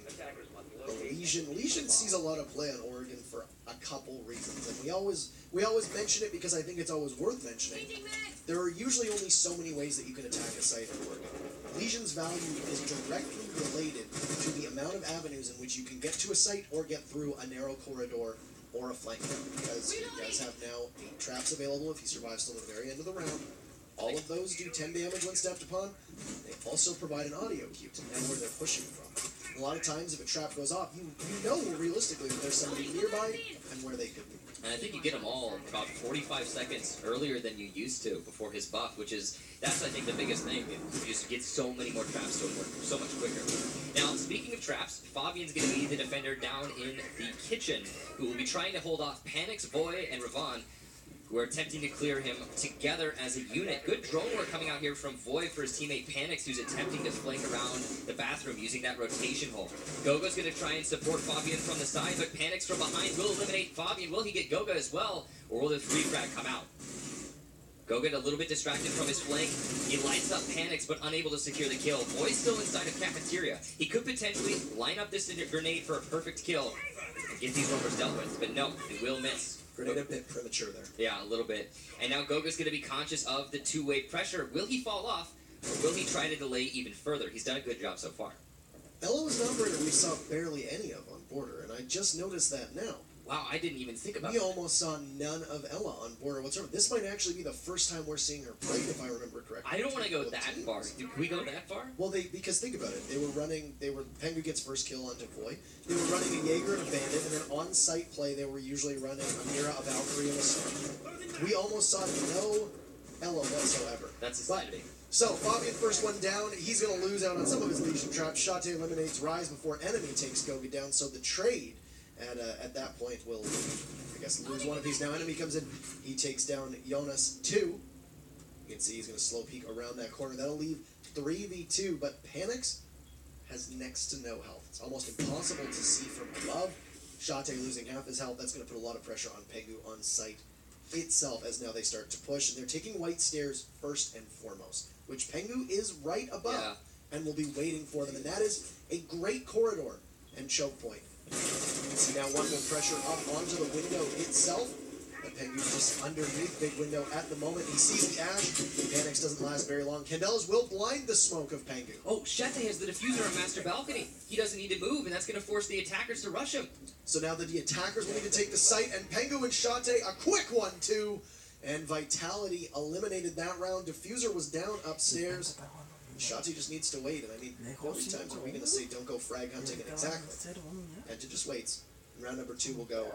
the Legion. Legion sees a lot of play on Oregon for a couple reasons, and we always mention it because I think it's always worth mentioning. There are usually only so many ways that you can attack a site in Oregon. Legion's value is directly related to the amount of avenues in which you can get to a site or get through a narrow corridor or a flank route, because he does have now 8 traps available if he survives till the very end of the round. All of those do 10 damage when stepped upon. They also provide an audio cue to know where they're pushing from. A lot of times, if a trap goes off, you know realistically that there's somebody nearby and where they could be. And I think you get them all about 45 seconds earlier than you used to before his buff, that's I think the biggest thing. You just get so many more traps so much quicker. Now, speaking of traps, Fabian's going to be the defender down in the kitchen, who will be trying to hold off Panix, Voy, and Ravon, who are attempting to clear him together as a unit. Good drone work coming out here from Void for his teammate Panix, who's attempting to flank around the bathroom using that rotation hole. Goga's going to try and support Fabian from the side, but Panix from behind will eliminate Fabian. Will he get Goga as well, or will the free frag come out? Goga a little bit distracted from his flank. He lights up Panix, but unable to secure the kill. Void's still inside of Cafeteria. He could potentially line up this grenade for a perfect kill and get these roamers dealt with, but no, he will miss. Grenade a bit premature there. Yeah, a little bit. And now Goga's going to be conscious of the two-way pressure. Will he fall off, or will he try to delay even further? He's done a good job so far. Ella was an operator we saw barely any of on Border, and I just noticed that now. Wow, I didn't even think about We that. almost saw none of Ella on Border whatsoever. This might actually be the first time we're seeing her play, if I remember correctly. I don't want to go that far. Can we go that far? Well, because think about it. Pengu gets first kill onto Voy. They were running a Jaeger and a Bandit, and then on site play, they were usually running a Mira, a Valkyrie, and a Storm. We almost saw no Ella whatsoever. That's insanity. So, Fabian first one down. He's going to lose out on some of his Legion traps. Shate eliminates Rise before enemy takes Goga down, so the trade At that point, we'll, I guess, lose one apiece. Now enemy comes in, he takes down Jonas 2. You can see he's going to slow peek around that corner. That'll leave 3v2, but Panics has next to no health. It's almost impossible to see from above. Shate losing half his health. That's going to put a lot of pressure on Pengu on site itself as now they start to push. And they're taking white stairs first and foremost, which Pengu is right above and will be waiting for them. And that is a great corridor and choke point. You can see now one more pressure up onto the window itself. But Pengu's just underneath big window at the moment. He sees the ash. Panics doesn't last very long. Candelas will blind the smoke of Pengu. Oh, Shate has the diffuser on Master Balcony. He doesn't need to move, and that's going to force the attackers to rush him. So now the attackers will need to take the site, and Pengu and Shate, a quick one too. And Vitality eliminated that round. Diffuser was down upstairs. Shate just needs to wait, and I mean, how many times are we going to say don't go frag hunting? And exactly. Penta just waits. And round number 2 will go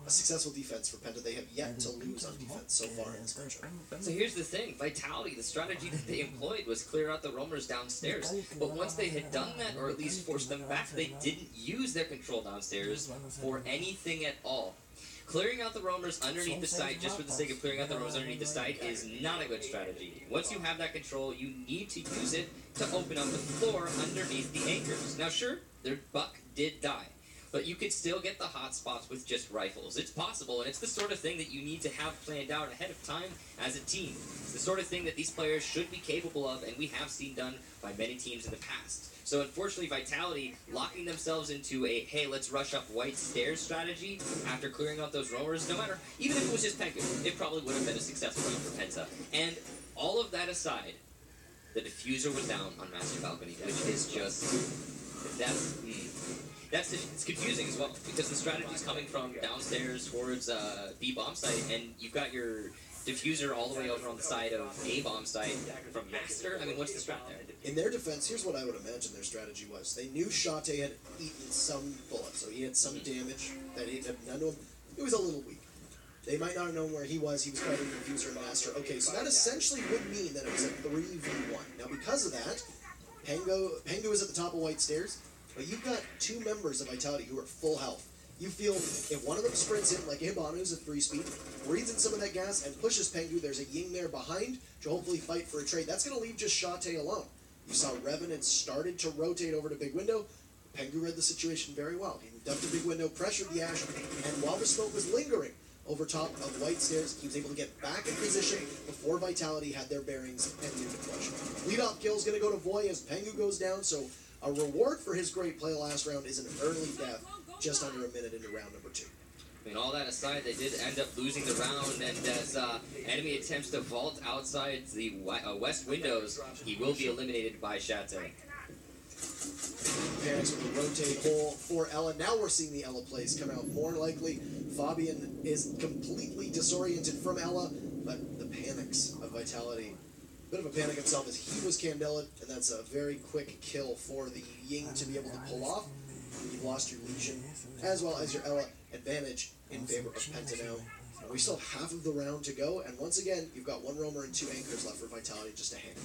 a successful defense for Penta. They have yet to lose on defense so far in this matchup. So here's the thing. Vitality, the strategy that they employed was clear out the roamers downstairs. But once they had done that, or at least forced them back, they didn't use their control downstairs for anything at all. Clearing out the roamers underneath the site, just for the sake of clearing out the roamers underneath the site, is not a good strategy. Once you have that control, you need to use it to open up the floor underneath the anchors. Now sure, their buck did die, but you could still get the hot spots with just rifles. It's possible, and it's the sort of thing that you need to have planned out ahead of time as a team. It's the sort of thing that these players should be capable of, and we have seen done by many teams in the past. So unfortunately, Vitality locking themselves into a, hey, let's rush up white stairs strategy after clearing out those roamers, no matter, even if it was just Pengu, it probably would have been a successful run for Penta. And all of that aside, the diffuser was down on Master Balcony, which is just, it's confusing as well, because the strategy is coming from downstairs towards B bomb site, and you've got your diffuser all the way over on the side of A bomb site from Master. I mean, what's the strat there? In their defense, here's what I would imagine their strategy was. They knew Shate had eaten some bullets, so he had some damage that he had done to him. He was a little weak. They might not have known where he was. He was fighting the diffuser and Master. Okay, so that essentially would mean that it was a 3v1. Now, because of that, Pengu is at the top of white stairs, but you've got 2 members of Vitality who are full health. You feel if one of them sprints in, like Ibanu's at 3 speed, breathes in some of that gas and pushes Pengu, there's a Ying there behind to hopefully fight for a trade. That's going to leave just Shate alone. You saw Revenant started to rotate over to Big Window. Pengu read the situation very well. He moved up to Big Window, pressured the ash, and while the smoke was lingering over top of white stairs, he was able to get back in position before Vitality had their bearings and knew to push. Lead-off kill is going to go to Voy as Pengu goes down, so a reward for his great play last round is an early death, just under a minute into round number 2. I mean, all that aside, they did end up losing the round, and as enemy attempts to vault outside the west windows, he will be eliminated by Shate. Panics with the rotate hole for Ella. Now we're seeing the Ella plays come out more likely. Fabian is completely disoriented from Ella, but the Panics of Vitality, a bit of a panic himself as he was Candela, and that's a very quick kill for the Ying to be able to pull off. You've lost your Legion, as well as your Ella advantage in favor of Penta now. And we still have half of the round to go, and once again, you've got 1 roamer and 2 anchors left for Vitality just to handle.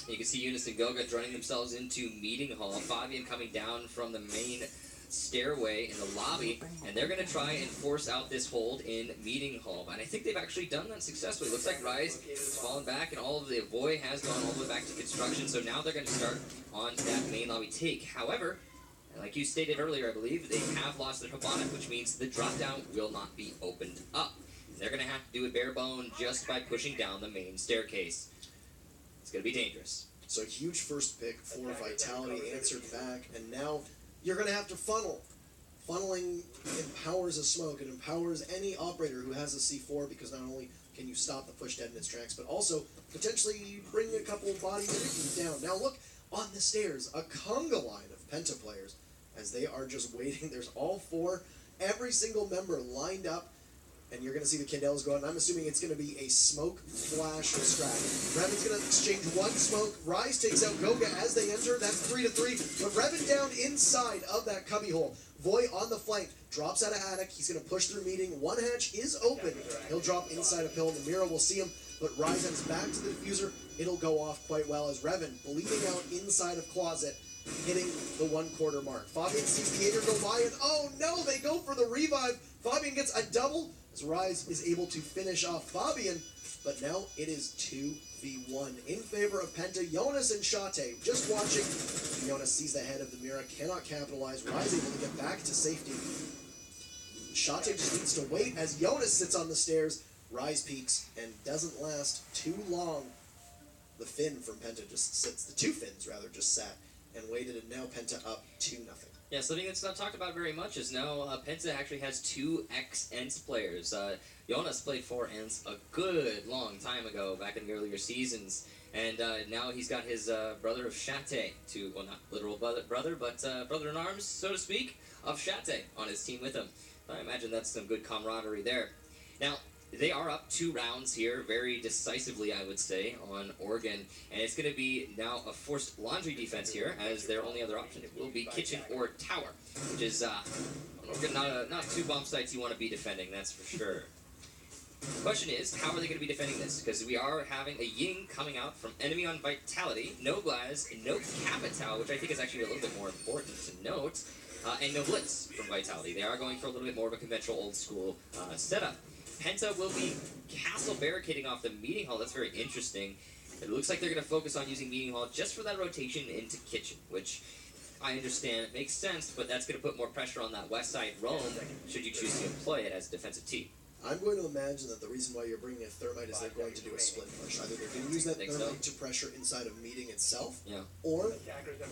You can see Eunice and Goga joining themselves into Meeting Hall. Fabian coming down from the main stairway in the lobby, and they're going to try and force out this hold in Meeting Hall. And I think they've actually done that successfully. It looks like Rise has fallen back, and all of the Void has gone all the way back to construction, so now they're going to start on that main lobby take. However, like you stated earlier, I believe, they have lost their Habana, which means the drop-down will not be opened up. They're going to have to do a bare bone just by pushing down the main staircase. It's going to be dangerous. So huge first pick for Vitality, answered back, and now you're going to have to funnel. Funneling empowers a smoke. It empowers any operator who has a C4, because not only can you stop the push dead in its tracks, but also potentially bring a couple of body victims down. Now look, on the stairs, a conga line of Penta players, as they are just waiting. There's all 4, every single member lined up, and you're going to see the Candelas go out, and I'm assuming it's going to be a smoke flash strat. Revan's going to exchange 1 smoke. Rise takes out Goga as they enter. That's 3-3. But Revan down inside of that cubbyhole. Voy on the flank, drops out of attic. He's going to push through meeting. 1 hatch is open. He'll drop inside a pill, and the Mira will see him. But Rise ends back to the diffuser. It'll go off quite well as Revan bleeding out inside of closet. hitting the 1/4 mark. Fabian sees the Jaeger go by, and oh no, they go for the revive. Fabian gets a double as Rise is able to finish off Fabian, but now it is 2v1 in favor of Penta. Jonas and Shate just watching. Jonas sees the head of the Mira, cannot capitalize. Rise able to get back to safety. Shate just needs to wait as Jonas sits on the stairs. Rise peaks and doesn't last too long. The Finn from Penta just sits, the two Finns rather, just sat and waited, and now Penta up 2-0. Yeah, something that's not talked about very much is now Penta actually has 2 ex-Ents players. Jonas played for Ents a good long time ago, back in the earlier seasons, and now he's got his brother of Shate, well, not literal brother, but brother-in-arms, so to speak, of Shate on his team with him. I imagine that's some good camaraderie there. Now, they are up 2 rounds here, very decisively, I would say, on Oregon. And it's going to be now a forced laundry defense here, as their only other option will be kitchen or tower, which is not 2 bomb sites you want to be defending, that's for sure. The question is, how are they going to be defending this? Because we are having a Ying coming out from enemy on Vitality, no Blaz, no Capital, which I think is actually a little bit more important to note, and no Blitz from Vitality. They are going for a little bit more of a conventional old-school setup. Penta will be castle barricading off the meeting hall. That's very interesting. It looks like they're going to focus on using meeting hall just for that rotation into kitchen, which I understand it makes sense, but that's going to put more pressure on that west side roam should you choose to employ it as a defensive team. I'm going to imagine that the reason why you're bringing a Thermite is they're going to do a split push. Either they're going to use that Thermite to pressure inside of meeting itself, or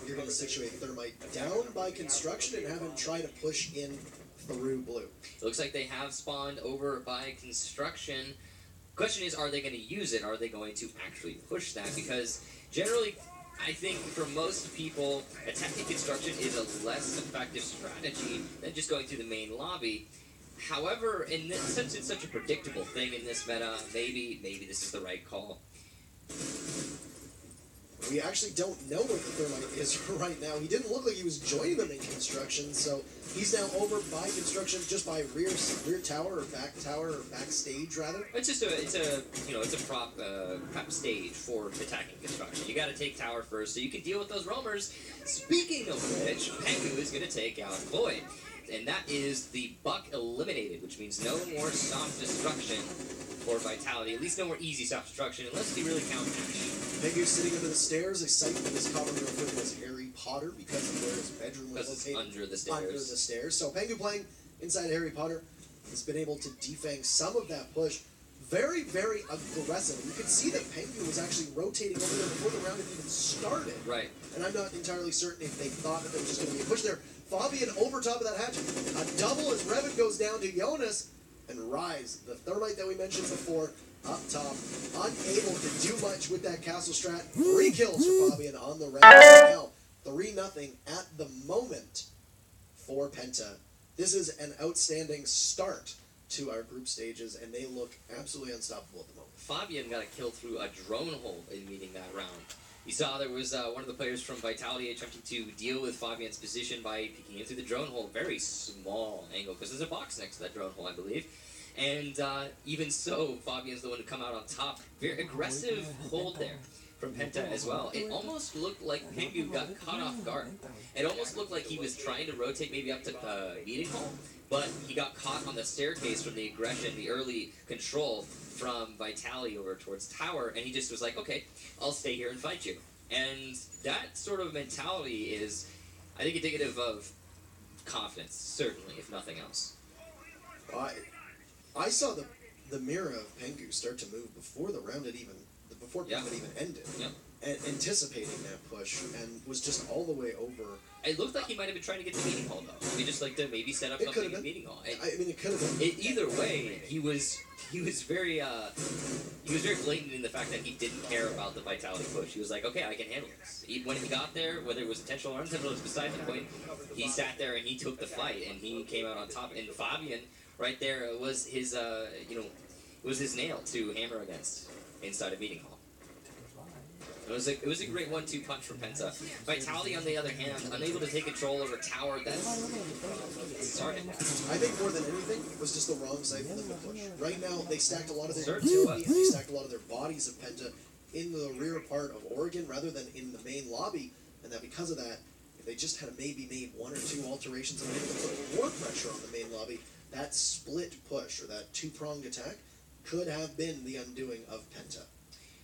you're going to situate Thermite down by construction and have him try to push in through blue. It looks like they have spawned over by construction. Question is, are they going to use it? Are they going to actually push that? Because generally, I think for most people, attacking construction is a less effective strategy than just going through the main lobby. However, since it's such a predictable thing in this meta, maybe this is the right call. We actually don't know what the Thermite is right now. He didn't look like he was joining them in construction, so he's now over by construction, just by rear tower or backstage rather. It's just a prep stage for attacking construction. You got to take tower first so you can deal with those roamers. Speaking of which, Pengu is going to take out Void. And that is the Buck eliminated, which means no more soft destruction for Vitality. At least no more easy soft destruction, unless you really count Ash. Pengu's sitting under the stairs, a site that is commonly referred to as Harry Potter because of where his bedroom was located. Under the stairs. So Pengu playing inside Harry Potter has been able to defang some of that push. Very, very aggressive. You could see that Pengu was actually rotating over there before the round had even started. Right. And I'm not entirely certain if they thought that there was just going to be a push there. Fabian over top of that hatch. A double as Revan goes down to Jonas. And Rise, the Thermite that we mentioned before, up top, unable to do much with that castle strat. 3 kills for Fabian on the round. Now, 3-0 at the moment for Penta. This is an outstanding start to our group stages, and they look absolutely unstoppable at the moment. Fabian got a kill through a drone hole in meeting that round. You saw there was one of the players from Vitality attempting to deal with Fabian's position by peeking into the drone hole. Very small angle, because there's a box next to that drone hole, I believe. And even so, Fabian's the one to come out on top. Very aggressive hold there from Penta as well. It almost looked like Pengu got caught off guard. It almost looked like he was trying to rotate maybe up to meeting hall, but he got caught on the staircase from the aggression, the early control from Vitality over towards tower, and he just was like, okay, I'll stay here and fight you. And that sort of mentality is, I think, indicative of confidence, certainly, if nothing else. I saw the mirror of Pengu start to move before the round had even, before Penta had even ended. Yep. And anticipating that push, and was just all the way over. It looked like he might have been trying to get to meeting hall, though. I mean, just like to maybe set up something in meeting hall. I mean, it could have been. Either way, he was very blatant in the fact that he didn't care about the Vitality push. He was like, okay, I can handle this. When he got there, whether it was intentional or unintentional, was beside the point. He sat there and he took the fight, and he came out on top. And Fabian, right there, was his was his nail to hammer against inside a meeting hall. It was a great 1-2 punch from Penta. Vitality, on the other hand, unable to take control over tower. That's started. I think more than anything, it was just the wrong side for them to push. Right now, they stacked a lot of their utility, and they stacked a lot of their bodies of Penta in the rear part of Oregon rather than in the main lobby, and that because of that, they just had maybe made 1 or 2 alterations and were able to put more pressure on the main lobby, that split push, or that two-pronged attack, could have been the undoing of Penta.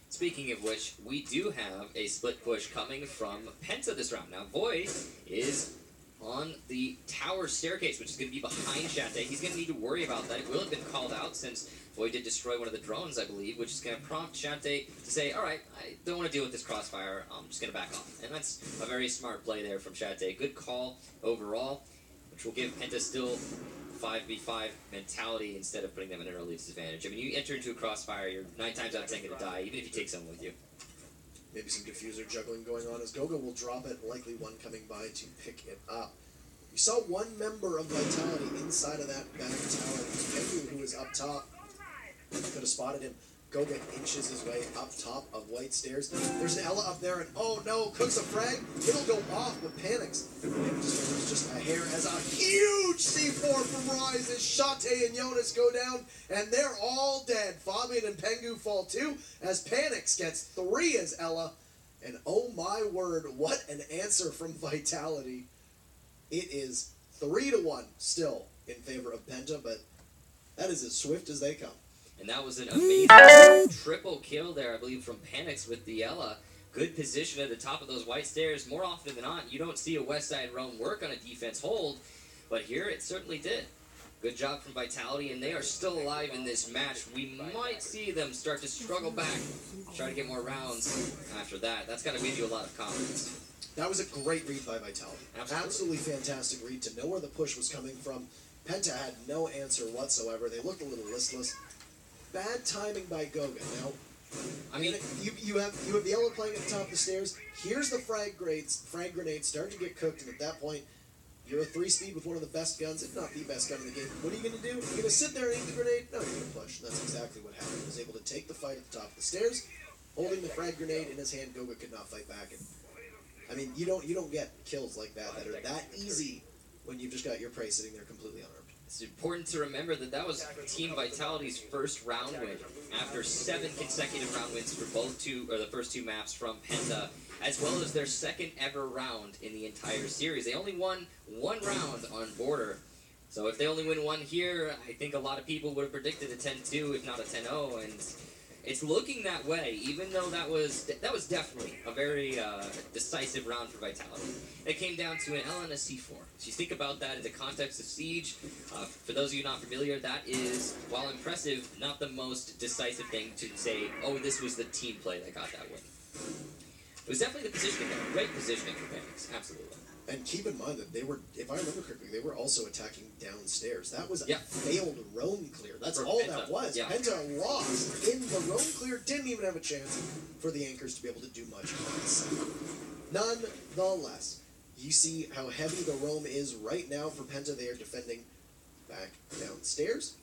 Speaking of which, we do have a split push coming from Penta this round. Now, Void is on the tower staircase, which is going to be behind Shate. He's going to need to worry about that. It will have been called out since Void did destroy one of the drones, I believe, which is going to prompt Shate to say, all right, I don't want to deal with this crossfire. I'm just going to back off. And that's a very smart play there from Shate. Good call overall, which will give Penta still 5v5 mentality instead of putting them in an early disadvantage. I mean, you enter into a crossfire, you're 9 times out of 10 going to die, even if you take someone with you. Maybe some diffuser juggling going on as Goga will drop it, likely one coming by to pick it up. You saw one member of Vitality inside of that back tower. It was Pengu who was up top. Could have spotted him. Goga inches his way up top of White Stairs. There's an Ella up there, and oh no, cooks a frag. It'll go off, but panics. And just a hair as a huge C4 from Rise as Shate and Jonas go down, and they're all dead. Fabian and Pengu fall too, as Panics gets 3 as Ella. And oh my word, what an answer from Vitality. It is 3-1 still in favor of Penta, but that is as swift as they come. And that was an amazing triple kill there, I believe, from Panics with the Ella. Good position at the top of those White Stairs. More often than not, you don't see a West Side roam work on a defense hold, but here it certainly did. Good job from Vitality, and they are still alive in this match. We might see them start to struggle back, try to get more rounds after that. That's got to give you a lot of confidence. That was a great read by Vitality. Absolutely fantastic read to know where the push was coming from. Penta had no answer whatsoever. They looked a little listless. Bad timing by Goga. Now, I mean, you have the Ella playing at the top of the stairs. Here's the frag grenades starting to get cooked, and at that point, you're a 3-speed with one of the best guns, if not the best gun in the game. What are you going to do? You're going to sit there and eat the grenade? No, you're going to push. And that's exactly what happened. He was able to take the fight at the top of the stairs, holding the frag grenade in his hand. Goga could not fight back. And I mean, you don't get kills like that are that easy when you've just got your prey sitting there completely unarmed. It's important to remember that that was Team Vitality's first round win after 7 consecutive round wins for the first 2 maps from Penta, as well as their second ever round in the entire series. They only won 1 round on Border. So if they only win 1 here, I think a lot of people would have predicted a 10-2, if not a 10-0, and it's looking that way, even though that was definitely a very decisive round for Vitality. It came down to an L and a C4. So you think about that in the context of Siege. For those of you not familiar, that is, while impressive, not the most decisive thing to say, oh, this was the team play that got that win. It was definitely the positioning, though. Great positioning for Panics, absolutely. And keep in mind that they were, if I remember correctly, they were also attacking downstairs. That was a failed roam clear. That's all Penta, that was. Yeah. Penta lost in the roam clear, didn't even have a chance for the anchors to be able to do much on this. Nonetheless, you see how heavy the roam is right now for Penta. They are defending back downstairs.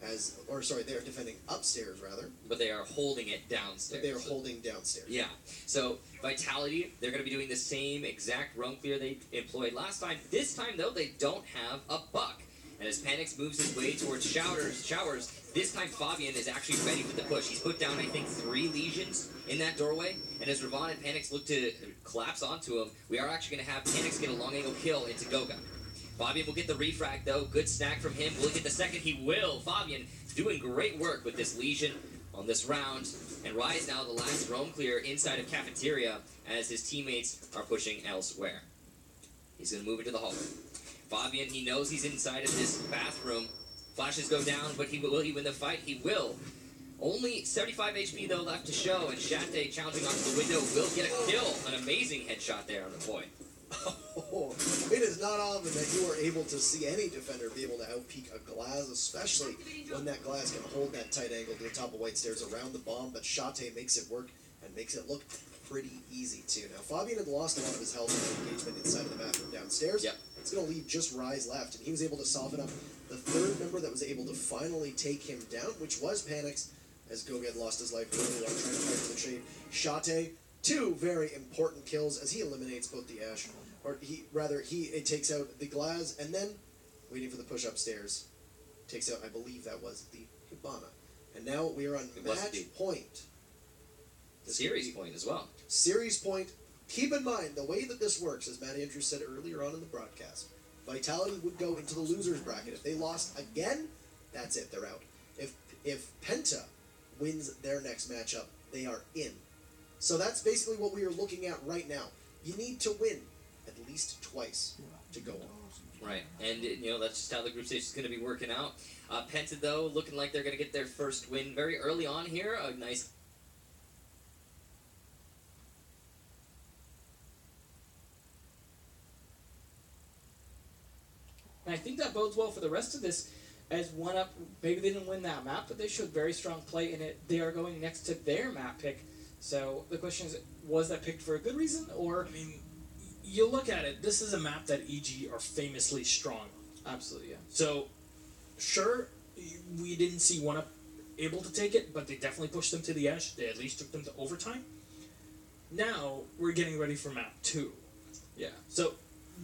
They are defending upstairs, rather. But they are holding it downstairs. But they are holding downstairs. Yeah. So, Vitality, they're going to be doing the same exact roam clear they employed last time. This time, though, they don't have a buck. And as Panics moves his way towards Showers, this time Fabian is actually ready for the push. He's put down, I think, 3 legions in that doorway. And as Ravon and Panics look to collapse onto him, we are actually going to have Panics get a long angle kill into Goga. Fabian will get the refrag, though. Good snack from him. Will he get the second? He will. Fabian doing great work with this Legion on this round. And Rise now the last roam clear inside of Cafeteria as his teammates are pushing elsewhere. He's going to move into the hallway. Fabian, he knows he's inside of this bathroom. Flashes go down, but will he win the fight? He will. Only 75 HP, though, left to show. And Shate challenging onto the window will get a kill. An amazing headshot there on the point. Oh, it is not often that you are able to see any defender be able to outpeak a glass, especially when that glass can hold that tight angle to the top of White Stairs around the bomb, but Shate makes it work and makes it look pretty easy, too. Now, Fabian had lost a lot of his health in the engagement inside of the bathroom downstairs. Yep. It's going to leave just Rise left, and he was able to soften up the 3rd member that was able to finally take him down, which was Panics, as Goga had lost his life early on trying to fight for the trade. Shate, 2 very important kills as he eliminates both the Ash, it takes out the Glaz, and then, waiting for the push upstairs, takes out, I believe that was the Hibana. And now we are on match point. Series point as well. Series point, keep in mind, the way that this works, as Matt Andrews said earlier on in the broadcast, Vitality would go into the loser's bracket. If they lost again, that's it, they're out. If Penta wins their next matchup, they are in. So that's basically what we are looking at right now. You need to win at least twice to go on. Right, and that's just how the group stage is going to be working out. Penta, though, looking like they're going to get their first win very early on here. A nice... And I think that bodes well for the rest of this, as 1UP, maybe they didn't win that map, but they showed very strong play in it. They are going next to their map pick. So the question is, was that picked for a good reason, or... I mean, you look at it, this is a map that EG are famously strong on. Absolutely, yeah. So, sure, we didn't see 1UP able to take it, but they definitely pushed them to the edge. They at least took them to overtime. Now, we're getting ready for map 2. Yeah. So,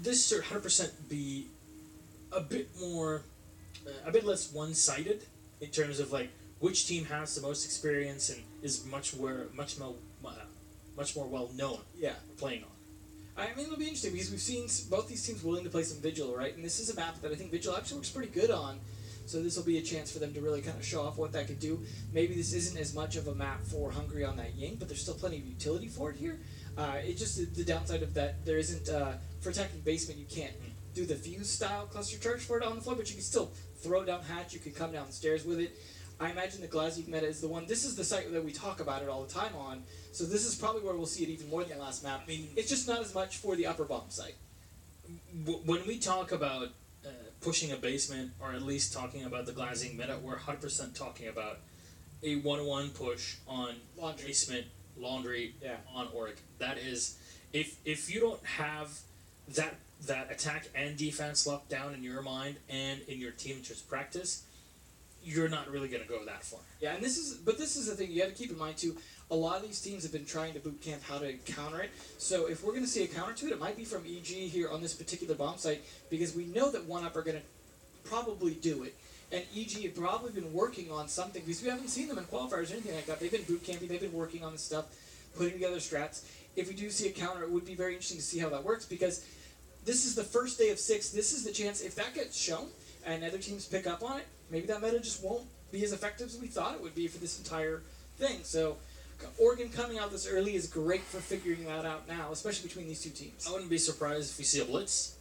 this should 100% be a bit more, a bit less one-sided in terms of like which team has the most experience and is much more well known. Yeah, playing on. I mean, it'll be interesting because we've seen both these teams willing to play some Vigil, right? And this is a map that I think Vigil actually works pretty good on. So this will be a chance for them to really kind of show off what that could do. Maybe this isn't as much of a map for Hungary on that Ying, but there's still plenty of utility for it here. It's just the downside of that there isn't, for attacking basement, you can't do the fuse style cluster charge for it on the floor, but you can still throw down hatch, you can come down the stairs with it. I imagine the Glazig meta is the one, this is the site that we talk about it all the time on, so this is probably where we'll see it even more than the last map. I mean, it's just not as much for the upper bomb site. When we talk about pushing a basement, or at least talking about the Glazing meta, we're 100% talking about a 1-1 push on Laundry. Basement, Laundry, Yeah. on Orc. That is, if you don't have that attack and defense locked down in your mind and in your team just practice, you're not really going to go that far. Yeah, and this is the thing you have to keep in mind too. A lot of these teams have been trying to boot camp how to counter it. So if we're going to see a counter to it, it might be from EG here on this particular bomb site, because we know that 1UP are going to probably do it. And EG have probably been working on something, because we haven't seen them in qualifiers or anything like that. They've been boot camping, they've been working on this stuff, putting together strats. If we do see a counter, it would be very interesting to see how that works, because this is the first day of 6. This is the chance, if that gets shown and other teams pick up on it, maybe that meta just won't be as effective as we thought it would be for this entire thing. So Oregon coming out this early is great for figuring that out now, especially between these two teams. I wouldn't be surprised if we see a blitz.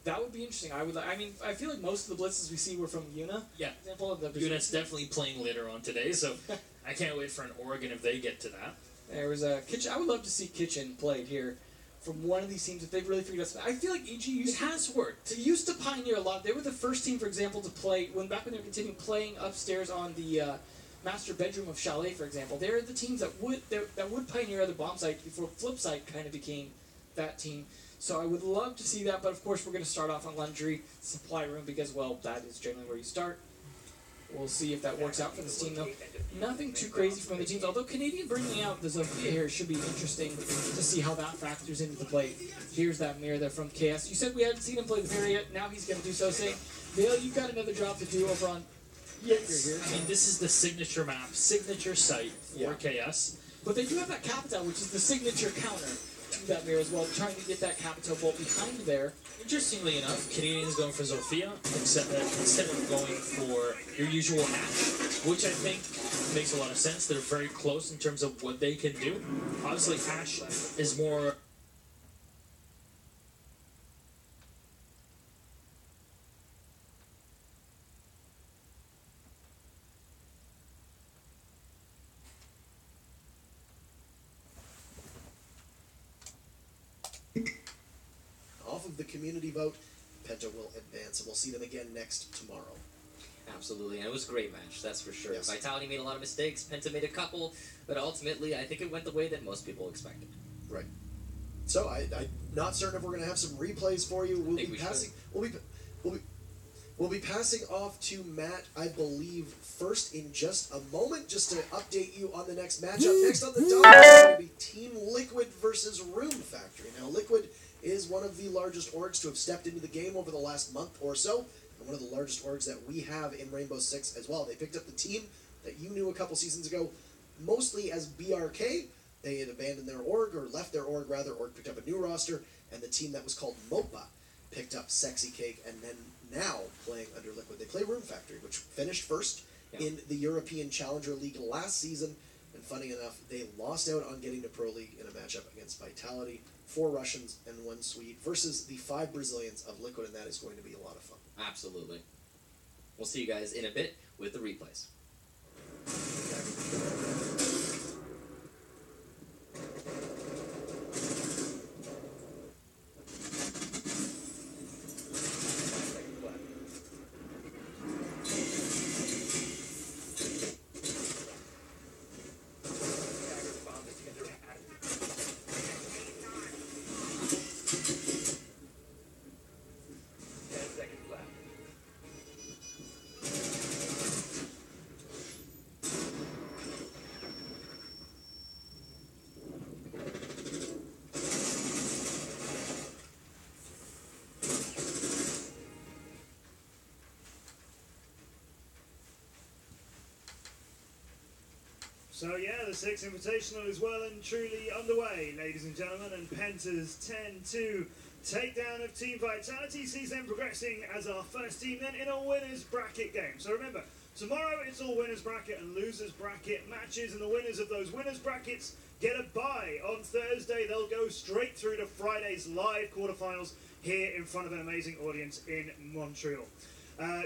That would be interesting. I feel like most of the blitzes we see were from Yuna. Yeah. Example of the Unit's definitely playing later on today, so I can't wait for an Oregon if they get to that. There was a Kitchen. I would love to see Kitchen played here from one of these teams if they've really figured out something. I feel like EG has worked. They used to pioneer a lot. They were the first team, for example, to play back when they were continuing playing upstairs on the master bedroom of Chalet, for example. They're the teams that would pioneer other bomb sites before Flipside kind of became that team. So I would love to see that, but of course we're going to start off on Laundry Supply Room because, well, that is generally where you start. We'll see if that works out for this team, though. Nothing too crazy from the teams, although Canadian bringing out the Zofia here should be interesting to see how that factors into the play. Here's that mirror there from KS. You said we hadn't seen him play the mirror yet. Now he's going to do so, saying, Vale, you've got another job to do over on... Yes. Here. I mean, this is the signature map, signature site for KS. But they do have that Capital, which is the signature counter to that mirror as well, trying to get that Capital bolt behind there. Interestingly enough, Canadians going for Zofia instead of going for your usual Ash, which I think makes a lot of sense. They're very close in terms of what they can do. Obviously, Ash is more... Off of the community vote, Penta will advance, and we'll see them again next tomorrow. Absolutely, and it was a great match, that's for sure. Yes. Vitality made a lot of mistakes, Penta made a couple, but ultimately I think it went the way that most people expected. Right. So I'm not certain if we're going to have some replays for you. We'll be passing off to Matt, I believe, first in just a moment, just to update you on the next matchup. Next on the docket is going to be Team Liquid versus Room Factory. Now, Liquid is one of the largest orgs to have stepped into the game over the last month or so, and one of the largest orgs that we have in Rainbow Six as well. They picked up the team that you knew a couple seasons ago, mostly as BRK, They had abandoned their org, or left their org rather, or picked up a new roster, and the team that was called MOPA picked up Sexy Cake, and then now playing under Liquid. They play Room Factory, which finished first in the European Challenger League last season, and funny enough, they lost out on getting to Pro League in a matchup against Vitality, 4 Russians and 1 Swede, versus the 5 Brazilians of Liquid, and that is going to be a lot of fun. Absolutely. We'll see you guys in a bit with the replays. So yeah, the 6th Invitational is well and truly underway, ladies and gentlemen, and Pentas 10-2 takedown of Team Vitality sees them progressing as our first team then in a winners bracket game. So remember, tomorrow it's all winners bracket and losers bracket matches, and the winners of those winners brackets get a bye. On Thursday they'll go straight through to Friday's live quarterfinals here in front of an amazing audience in Montreal.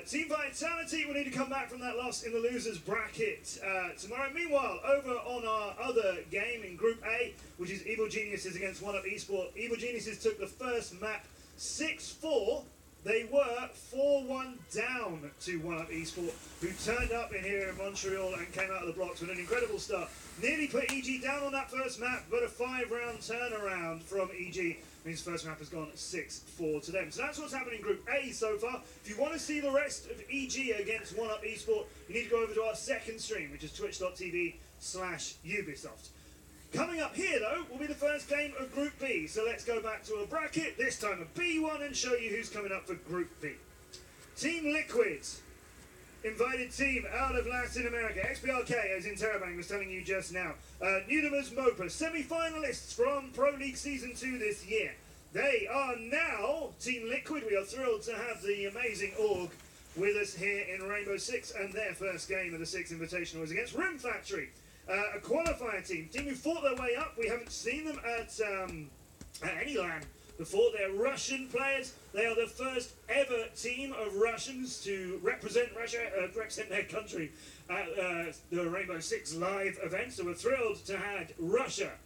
Team Vitality will need to come back from that loss in the losers bracket tomorrow. Meanwhile, over on our other game in Group A, which is Evil Geniuses against 1UP Esport, Evil Geniuses took the first map 6-4. They were 4-1 down to 1UP Esport, who turned up in here in Montreal and came out of the blocks with an incredible start. Nearly put EG down on that first map, but a 5-round turnaround from EG means the first map has gone 6-4 to them. So that's what's happening in Group A so far. If you want to see the rest of EG against 1UP Esport, you need to go over to our second stream, which is twitch.tv/Ubisoft. Coming up here, though, will be the first game of Group B. So let's go back to a bracket, this time a B1, and show you who's coming up for Group B. Team Liquid, invited team out of Latin America. XBRK, as Interrobang was telling you just now. Newdamers Mopa, semi-finalists from Pro League Season 2 this year. They are now Team Liquid. We are thrilled to have the amazing org with us here in Rainbow Six, and their first game of the 6th Invitational was against Room Factory. A qualifier team who fought their way up. We haven't seen them at any LAN before. They're Russian players. They are the first ever team of Russians to represent Russia, represent their country at the Rainbow Six live event. So we're thrilled to add Russia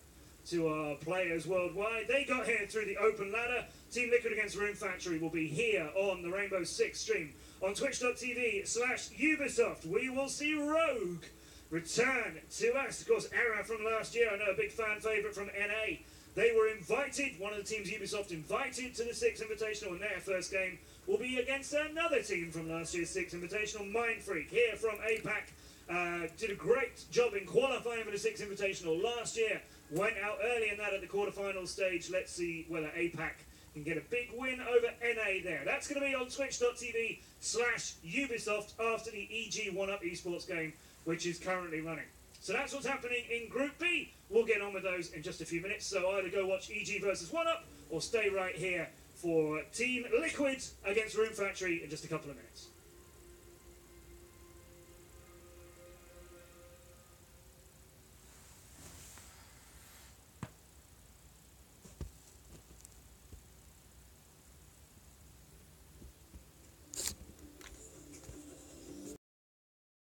to our players worldwide. They got here through the open ladder. Team Liquid against Room Factory will be here on the Rainbow Six stream. On twitch.tv/Ubisoft, we will see Rogue return to us. Of course, Era from last year, I know, a big fan favourite from NA. They were invited, one of the teams Ubisoft invited to the 6th Invitational, and their first game will be against another team from last year's 6th Invitational, Mindfreak, here from APAC. Did a great job in qualifying for the 6th Invitational last year, went out early in that at the quarterfinal stage. Let's see whether APAC can get a big win over NA there. That's going to be on twitch.tv/Ubisoft after the EG 1UP Esports game, which is currently running. So that's what's happening in Group B. We'll get on with those in just a few minutes. So either go watch EG versus 1UP or stay right here for Team Liquid against Room Factory in just a couple of minutes.